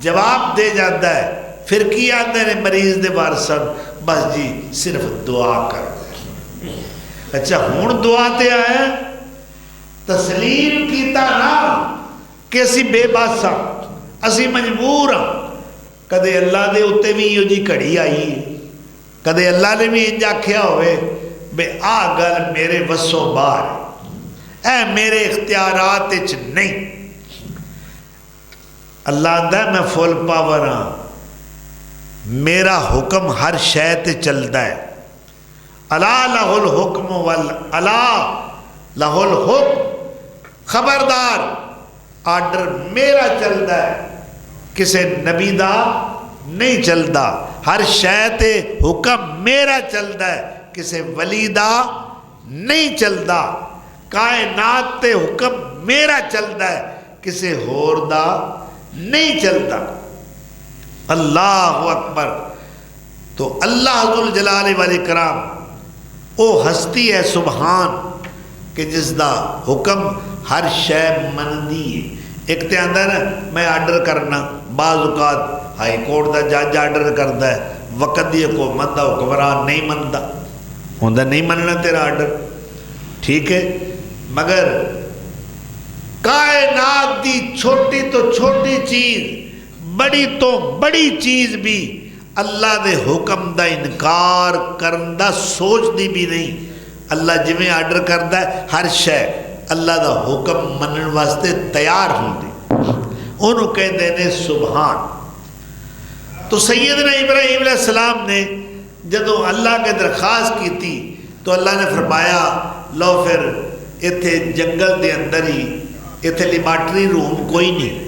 جواب دے جاتا ہے، پھر کی آتے ہیں مریض دے وارثاں بس جی صرف دعا کر۔ اچھا ہوں دعا تے آیا تسلیم کیتا نا کہ اسی بے بس ہاں، اسی مجبور ہاں۔ کدے اللہ دے اتے بھی یہ جی گھڑی آئی ہے، کدے اللہ نے بھی انج آکھیا ہوئے بے آ گل میرے وسوں باہر، اے میرے اختیارات وچ نہیں۔ اللہ آندا ہے میں فل پاور ہاں، میرا حکم ہر شے تے چلدا ہے۔ الا لہ الحکم الا لہ الحکم، خبردار آرڈر میرا چلدا ہے، کسے نبی دا نہیں چلدا۔ ہر شے تے حکم میرا چلدا ہے، کسے ولی دا نہیں چلدا۔ کائنات تے حکم میرا چلدا ہے، کسے ہور دا نہیں چلدا۔ اللہ اکبر۔ تو اللہ ذوالجلال والاکرام او ہستی ہے سبحان کہ جس دا حکم ہر شے مندی ہے۔ ایک تے آندہ نا میں آرڈر کرنا، بعض اوقات ہائی کورٹ دا جج آرڈر کرتا ہے، وقت دی حکومت دا حکمران نہیں منتا، ہوندہ نہیں مننا تیرا آرڈر، ٹھیک ہے، مگر کائنات دی چھوٹی تو چھوٹی چیز، بڑی تو بڑی چیز بھی اللہ دے حکم دا انکار کرن دا سوچ دی بھی نہیں۔ اللہ جویں آرڈر کرتا ہے ہر شے اللہ دا حکم منن واسطے تیار ہوندی، انہوں کہندے نے سبحان۔ تو سیدنا ابراہیم علیہ السلام نے جدو اللہ کے درخواست کی تھی تو اللہ نے فرمایا لو پھر ایتھے جنگل دے اندر ہی، ایتھے لیبارٹری روم کوئی نہیں،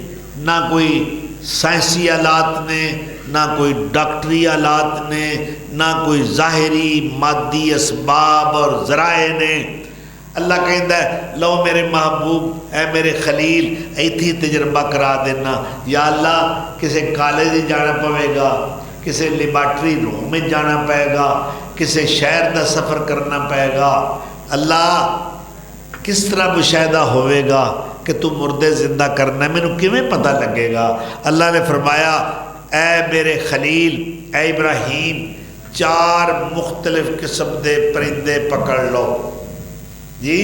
نہ کوئی سائنسی آلات نے، نہ کوئی ڈاکٹری آلات نے، نہ کوئی ظاہری مادی اسباب اور ذرائع نے۔ اللہ کہتا ہے لو میرے محبوب اے میرے خلیل ایتھی تجربہ کرا دینا، یا اللہ کسے کالج جانا پوے گا، کسے لیبارٹری روم میں جانا پائے گا، کسے شہر دا سفر کرنا پائے گا۔ اللہ کس طرح مشاہدہ ہوئے گا کہ تو مردے زندہ کرنا ہے، میں نے کیویں پتہ لگے گا؟ اللہ نے فرمایا اے میرے خلیل اے ابراہیم 4 مختلف قسم دے پرندے پکڑ لو جی۔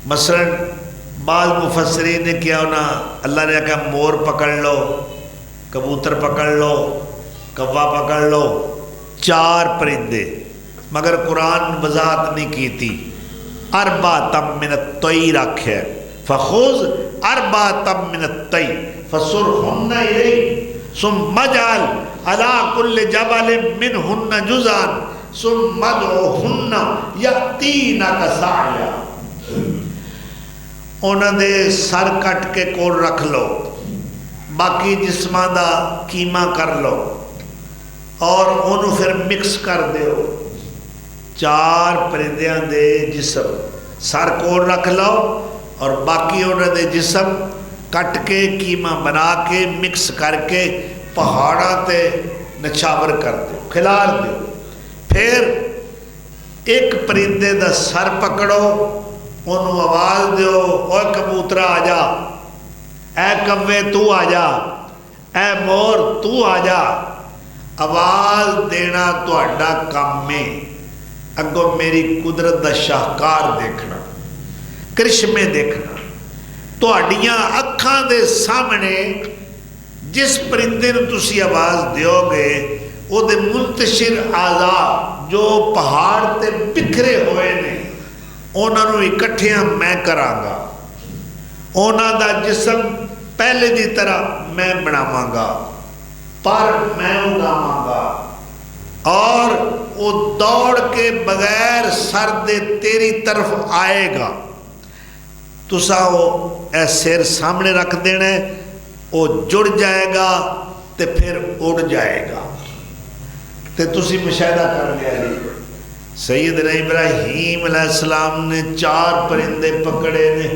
مثلا بعض مفسرین نے کیا ہونا، اللہ نے کہا مور پکڑ لو، کبوتر پکڑ لو، کوا پکڑ لو، 4 پرندے، مگر قرآن وضاحت نہیں کی تھی۔ اربعۃ من الطیر آکھیا فخذ اربعۃ من الطیر فصرهن الیک ثم اجعل علی کل جبل منهن جزءا ثم ادعوهن یأتینک سعیا۔ انہاں دے سر کٹ کے کول رکھ لو، باقی جسماں دا کیما کر لو اور انہوں پھر مکس کر دیو۔ 4 پرندیاں دے جسم سر کول رکھ لو اور باقی انہوں دے جسم کٹ کے کیما بنا کے مکس کر کے پہاڑاں تے نچھاور کر دو، کھلار دو۔ پھر ایک پرندے دا سر پکڑو، انہوں آواز دیو اوے کبوترا آ جا، اے کوے تو آ جا، اے مور تو آ جا۔ آواز دینا تہاڈا کام میں، اگو میری قدرت دا شاہکار دیکھنا، کرشمے دیکھنا۔ تہاڈیاں اکھاں دے سامنے جس پرندے نوں تسی آواز دیو گے او دے منتشر اعضاء جو پہاڑ تے بکھرے ہوئے نے انہوں اکٹھیاں میں کرانگا، انہوں دا جسم پہلے دی طرح میں بناواں گا، پر میں اگاواں گا، اور وہ دوڑ کے بغیر سر دے تیری طرف آئے گا، تسا وہ اے سر سامنے رکھ دینا ہے، وہ جڑ جائے گا تے پھر اڑ جائے گا۔ تے تسی مشاہدہ کر لیا جی، سیدنا ابراہیم علیہ السلام نے 4 پرندے پکڑے نے،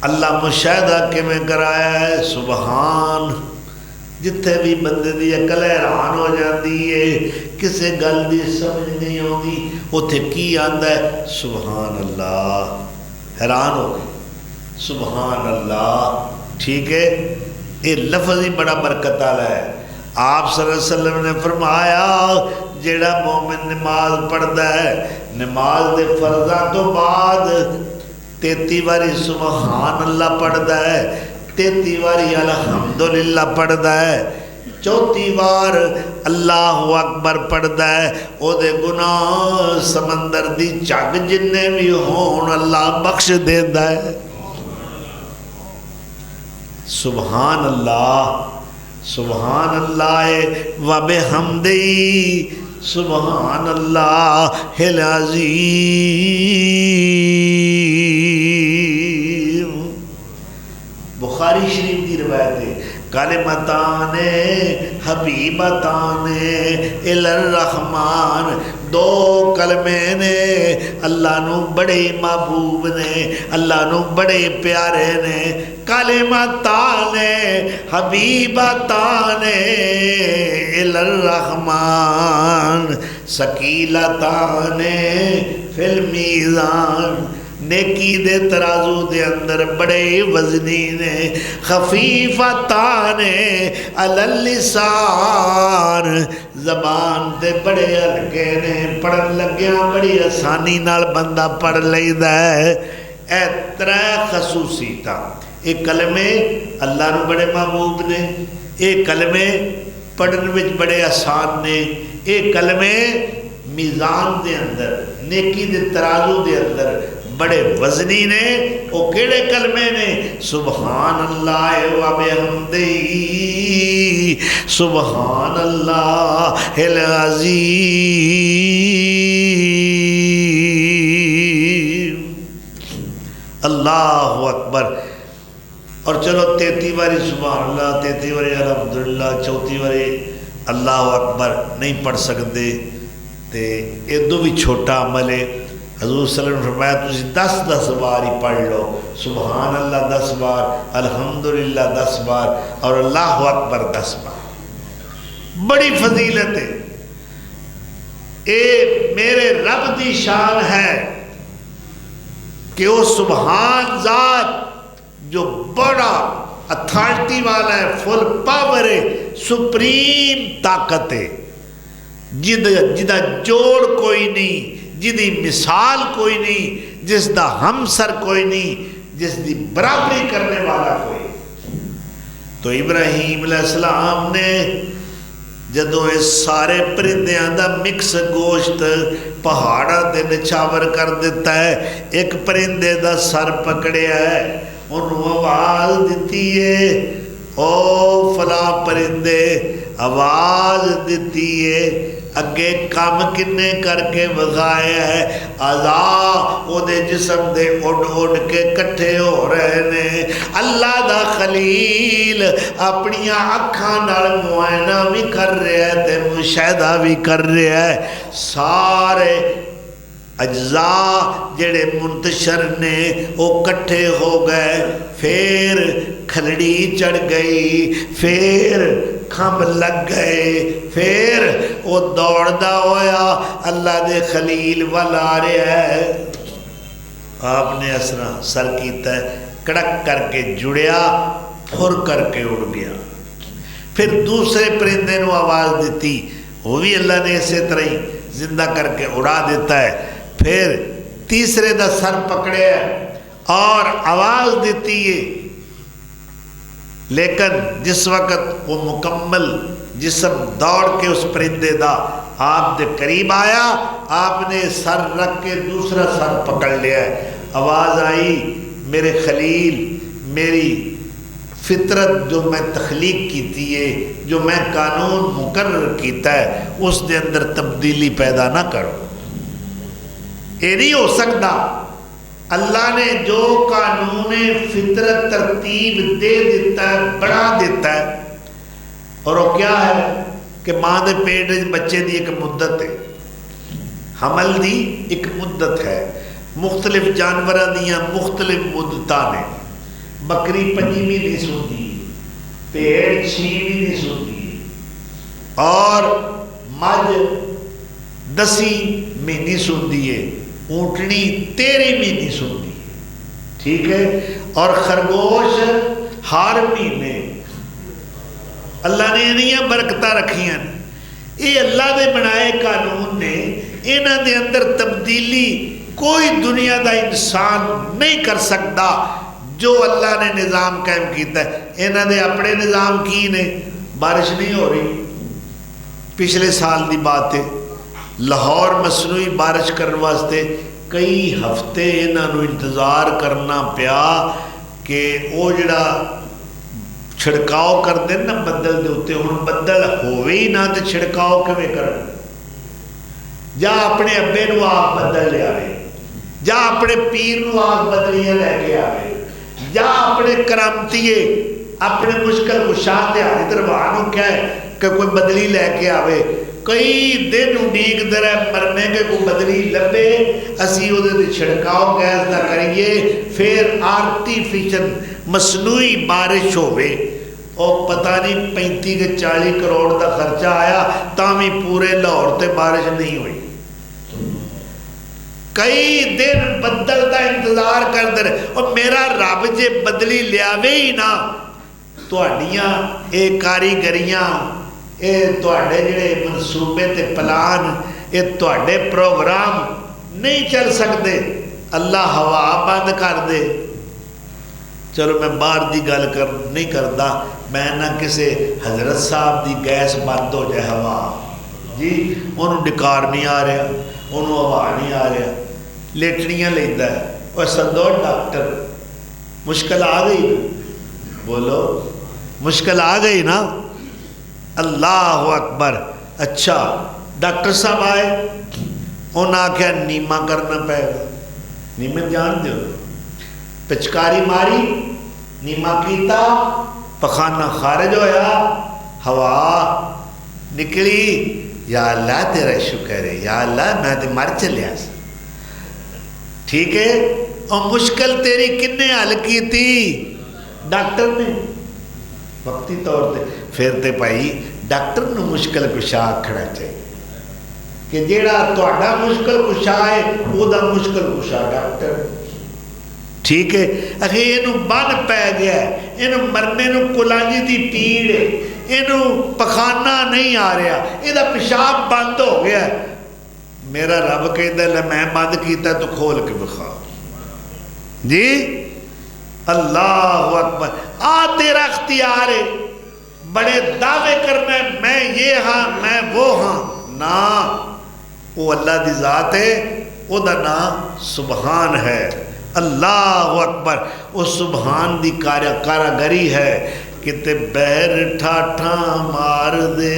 اللہ مشاہدہ کے میں کرایا ہے، سبحان، جتھے بھی بندے دی عقل حیران ہو جاتی ہے، کسے گل دی سمجھ نہیں ہوتی، اتھے کی آندا ہے سبحان اللہ، حیران ہو گئی سبحان اللہ۔ ٹھیک ہے، یہ لفظ ہی بڑا برکت والا ہے۔ آپ صلی اللہ علیہ وسلم نے فرمایا جیڑا مومن نماز پڑھتا ہے، نماز دے فرضاں تو بعد 33 باری سبحان اللہ پڑھتا ہے، 33 باری الحمدللہ پڑھتا ہے، 34 بار اللہ اکبر پڑھتا ہے، او دے گناہ سمندر دی جگ جننے بھی ہون اللہ بخش دیتا ہے۔ سبحان اللہ، سبحان اللہ و بحمدی سبحان اللہ العظیم۔ بخاری شریف کی روایت ہے، کلمتان حبیبتان الی الرحمن، 2 کلمے نے اللہ نو بڑے محبوب نے، اللہ نو بڑے پیارے نے، کلمتان حبیبتان الی الرحمن ثقیلتان فی المیزان، نیکی دے ترازو دے اندر بڑے وزنی نے، خفیفتان علی اللسان، زبان تے بڑے ہلکے نے، پڑھن لگیاں بڑی آسانی نال بندہ پڑھ لیدا ہے۔ اے 3 خصوصیتاں، اے کلمے اللہ نو بڑے محبوب نے، اے کلمے پڑھن وچ بڑے آسان نے، اے کلمے میزان دے اندر، نیکی دے ترازو دے اندر بڑے وزنی نے۔ وہ کیڑے کلمے نے؟ سبحان اللہ و بحمدہ سبحان اللہ العظیم۔ اللہ اکبر۔ اور چلو 33 باری سبحان اللہ، 33 باری الحمدللہ، 34 باری اللہ اکبر نہیں پڑھ سکتے تے ادو بھی چھوٹا عمل ہے۔ حضور صلی اللہ علیہ وسلم فرمایا تسی 10 بار ہی پڑھ لو، سبحان اللہ 10 بار، الحمدللہ 10 بار، اور اللہ اکبر 10 بار۔ بڑی فضیلت ہے، اے میرے رب دی شان ہے کہ وہ سبحان ذات جو بڑا اتھارٹی والا ہے، فل پاور ہے، سپریم طاقت ہے، جدا جوڑ کوئی نہیں، جدی مثال کوئی نہیں، جس دا ہمسر کوئی نہیں، جس دی برابری کرنے والا کوئی۔ تو ابراہیم علیہ السلام نے جدو اس سارے پرندیاں دا مکس گوشت پہاڑاں تے نچھاور کر دیتا ہے، ایک پرندے دا سر پکڑیا ہے، انہوں آواز دیتی ہے، او فلاں پرندے، آواز دیتی ہے، اگے کام کنے کر کے بغایا ہے، اعضاء او دے جسم دے اڑ اڑ کے کٹھے ہو رہے نے۔ اللہ دا خلیل اپنی اکھاں نال معائنہ بھی کر رہا ہے تے مشاہدہ بھی کر رہا ہے، سارے اجزاء جڑے منتشر نے وہ کٹھے ہو گئے، پھر کھلڑی چڑھ گئی، پھر کھمب لگ گئے، پھر وہ دوڑدا ہویا اللہ دے خلیل والا رہا ہے۔ آپ نے اسرا سر کیتا ہے، کڑک کر کے جڑیا، پھر کر کے اڑ گیا۔ پھر دوسرے پرندے نو آواز دیتی، وہ بھی اللہ نے اسی طرح ہی زندہ کر کے اڑا دیتا ہے۔ پھر تیسرے دا سر پکڑے اور آواز دیتی ہے، لیکن جس وقت وہ مکمل جسم دوڑ کے اس پرندے دا آپ دے قریب آیا، آپ نے سر رکھ کے دوسرا سر پکڑ لیا ہے، آواز آئی میرے خلیل، میری فطرت جو میں تخلیق کیتی ہے، جو میں قانون مقرر کیتا ہے، اس دے اندر تبدیلی پیدا نہ کرو۔ یہ نہیں ہو سکتا۔ اللہ نے جو قانون فطرت ترتیب دے دیتا ہے، بڑھا دیتا ہے، اور وہ کیا ہے کہ ماں دے پیٹ بچے دی ایک مدت ہے، حمل دی ایک مدت ہے، مختلف جانوراں دیاں مختلف مدتاں نے۔ بکری 5 مہینے سوندی ہے، بھیڑ 6 مہینے سوندی ہے، اور مجھ 10 مہینے سوندی ہے، اونٹنی 13 مہینے سوندی ہے، ٹھیک ہے، اور خرگوش ہر مہینے۔ اللہ نے انہیں برکتاں رکھیاں، یہ اللہ دے بنائے قانون نے، انہاں دے اندر تبدیلی کوئی دنیا دا انسان نہیں کر سکتا۔ جو اللہ نے نظام قائم کیتا ہے، انہاں دے اپنے نظام کی نے، بارش نہیں ہو رہی، پچھلے سال دی بات ہے، لاہور مصنوعی بارش کرنے واسطے کئی ہفتے انہاں نو انتظار کرنا پیا کہ وہ جڑا چھڑکاؤ کر دیں نا بدل دے ہوتے، ہن بدل ہوئے ہی نہ تے چھڑکاؤ کیویں کرن؟ جا اپنے ابے نو آگ بدل لے آوے، جا اپنے پیر نو آگ بدلیاں لے کے آوے، جا اپنے کرامتیے اپنے مشکل کشا تے حاجت روا نو کہے کہ کوئی بدلی لے کے آوے، کئی دن اڈیک در ہے مرنے کے کوئی بدلی لبے، اسی او دے چھڑکاؤ گیس نہ کریے، پھر آرٹیفیشل مصنوعی بارش ہوئے، اور پتہ نہیں 35 کے 40 کروڑ دا خرچہ آیا، تامی پورے لاہور تے بارش نہیں ہوئی۔ کئی دن بدل دا انتظار کر دے، اور میرا رب جے بدلی لیاوے ہی نا، تو اڈیاں اے کاریگریاں، اے تو اڈے جڑے منصوبے تے پلان، اے تو اڈے پروگرام نہیں چل سکتے۔ اللہ ہوا بند کر دے۔ چلو میں باہر دی گل نہیں کردا، میں نہ کسے حضرت صاحب دی گیس بند ہو جائے ہوا، جی انہوں ڈکار نہیں آ رہا، انہوں ہوا نہیں آ رہا، لیٹڑیاں لیندہ ہے، اور سندو ڈاکٹر، مشکل آ گئی نا، بولو مشکل آ گئی نا۔ اللہ اکبر۔ اچھا ڈاکٹر صاحب آئے، انہوں آکھیا نیمہ کرنا پائے گا، نیمہ جان دے پچکاری ماری، نیمہ کیتا، پخانہ خارج ہویا، ہوا نکلی، یا اللہ تیرا شکر ہے، یا اللہ میں تے مر چلیا سا، ٹھیک ہے، اور مشکل تیری کنے حل کی تھی؟ ڈاکٹر نے، وقتی طور تے، پھر تے پائی ڈاکٹر نے مشکل کشا آکھنا چاہیے کہ جیڑا تہاڈا مشکل کشا ہے وہ دا مشکل کشا ڈاکٹر، ٹھیک ہے۔ اکھے اینو بن پہ گیا ہے، اینو مرنے نو کلانجی دی پیڑ ہے، اینو پخانہ نہیں آ رہا، ایدہ پیشاب بند ہو گیا ہے، میرا رب کہتا ہے میں بند کیتا تو کھول کے بخا، جی اللہ اکبر۔ تیرا اختیار ہے، بڑے دعوے کرنا ہے میں یہ ہاں میں وہ ہاں، نا وہ اللہ دی ذات ہے، وہ دا نام سبحان ہے، اللہ اکبر۔ وہ سبحان دی کاراگری ہے کہ تے بہر ٹھاٹھا مار دے۔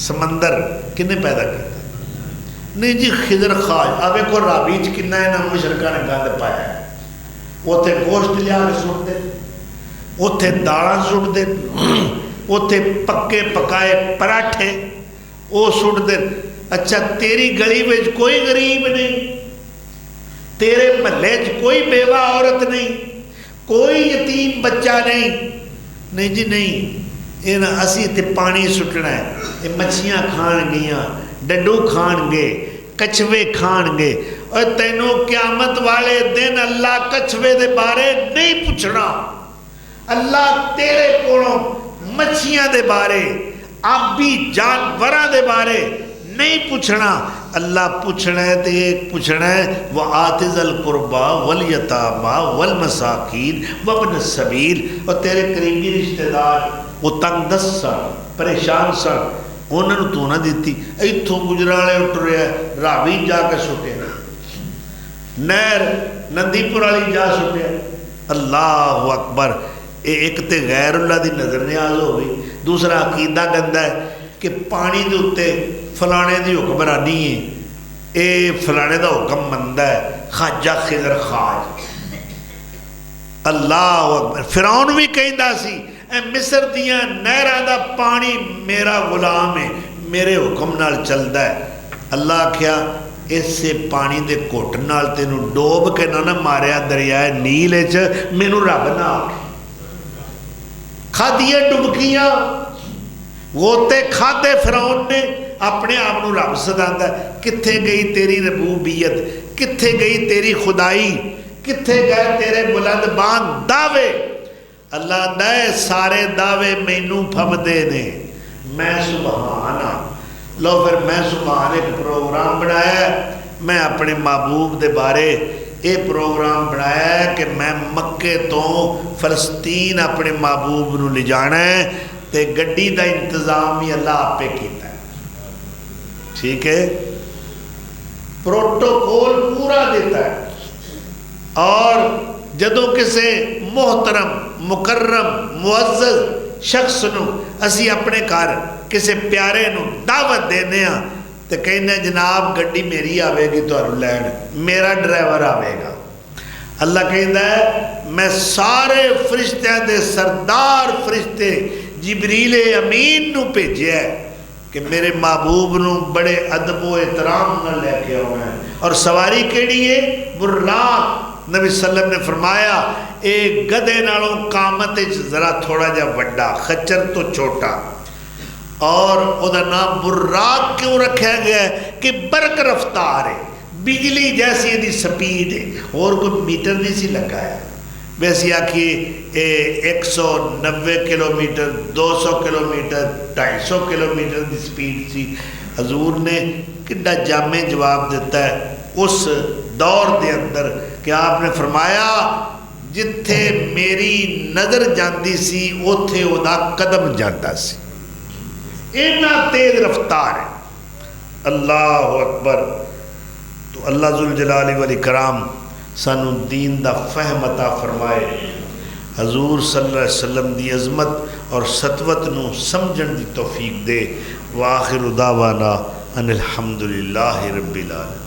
سمندر کنے پیدا کرتا نہیں جی خضر خواج، اب ایک اور رابیچ کنہ ہے نا مشرکہ نے گاندھ پایا ہے، وہ تھے گوشت لیا کے سٹ دے، وہ تھے داڑاں سٹ دے، وہ تھے پکے پکائے پراٹھے وہ سٹ دے۔ اچھا تیری گلی میں کوئی غریب نہیں، تیرے محلے کوئی بیوہ عورت نہیں، کوئی یتیم بچہ نہیں جی نہیں، اسی تے پانی سٹنا ہے، یہ مچھیاں کھان گیاں، ڈڈو کھان گے، کچھوے کھان گے، اور تینوں قیامت والے دن اللہ کچھوے دے بارے نہیں پوچھنا، اللہ تیرے کولوں مچھیاں دے بارے آبی جانوراں دے بارے نہیں پوچھنا۔ اللہ پوچھنا ہے تو ایک پوچھنا ہے وَآتِ ذِی الْقُرْبَى وَالْيَتَامَى وَالْمَسَاكِينِ وَابْنِ السَّبِيلِ، اور تیرے قریبی رشتہ دار وہ تنگ دست سن، پریشان سن، انہوں نے تو نہ دیتی، اتوں گجرالے ٹریا راوی جا کے سٹیا، نہر نندی پور والی جا سٹیا۔ اللہ اکبر! ایک تے غیر اللہ دی نظر نیاز ہو گئی، دوسرا عقیدہ گندا ہے کہ پانی دے اوتے فلانے دی حکمرانی ہے، اے فلانے دا حکم مندا ہے، خواجہ خضر خواج۔ اللہ اکبر! فرعون بھی کہندا سی اے مصر دیاں نہراں دا پانی میرا غلام ہے، میرے حکم نال چلدا ہے۔ اللہ کیا اس سے پانی دے گھٹ نال تینوں ڈوب کے نہ ماریا دریائے نیل وچ، مینوں رب نہ آکھے۔ کھادیاں ڈبکیاں غوطے کھادے فرعون نے، اپنے آپ کو رب سداندا ہے۔ کتھے گئی تیری ربوبیت، کتھے گئی تیری خدائی، کتھے گئے تیرے بلند بان دعوے؟ اللہ دے سارے دعوے مینوں پھبدے نے، میں سبحان ہاں۔ لو پھر میں سبحان ایک پروگرام بنایا ہے، میں اپنے محبوب دے بارے یہ پروگرام بنایا ہے کہ میں مکے تو فلسطین اپنے محبوب نو لے جانا ہے، تے گڈی دا انتظام بھی اللہ آپ پہ کیتا ہے، ٹھیک ہے؟ پروٹوکول پورا دیتا ہے۔ اور جدوں کسے محترم مکرم معزز شخص نو اسی اپنے گھر کسے پیارے نو دعوت دینے ہاں تے کہنے جناب گڈی میری آوے گی تو لین، میرا ڈرائیور آوے گا۔ اللہ کہندا ہے میں سارے فرشتیاں دے سردار فرشتے جبریل امین نو بھیجیا ہے کہ میرے محبوب نو بڑے ادب و احترام نہ لے کے آنا ہے۔ اور سواری کیڑی ہے؟ براق۔ نبی صلی اللہ علیہ وسلم نے فرمایا ایک گدے نالوں قامت ذرا تھوڑا جا وڈا، خچر تو چھوٹا۔ اور او دا نام براق کیوں رکھا گیا ہے؟ کہ برق رفتار ہے، بجلی جیسی دی سپیڈ ہے، اور کوئی میٹر نہیں سی لگایا۔ ویسے آکھیے 190 کلومیٹر، 200 کلومیٹر، 250 کلومیٹر دی سپیڈ سی۔ حضور نے کڈا جامع جواب دیتا ہے اس دور دے اندر کہ آپ نے فرمایا جتھے میری نظر جاندی سی اوتھے او دا قدم جاندا سی، اتنا تیز رفتار ہے۔ اللہ اکبر! تو اللہ ذوالجلال والاکرام سانو دین دا فہم عطا فرمائے، حضور صلی اللہ علیہ وسلم دی عظمت اور سطوت نو سمجھن دی توفیق دے۔ وآخر دعوانا ان الحمدللہ رب العالمین۔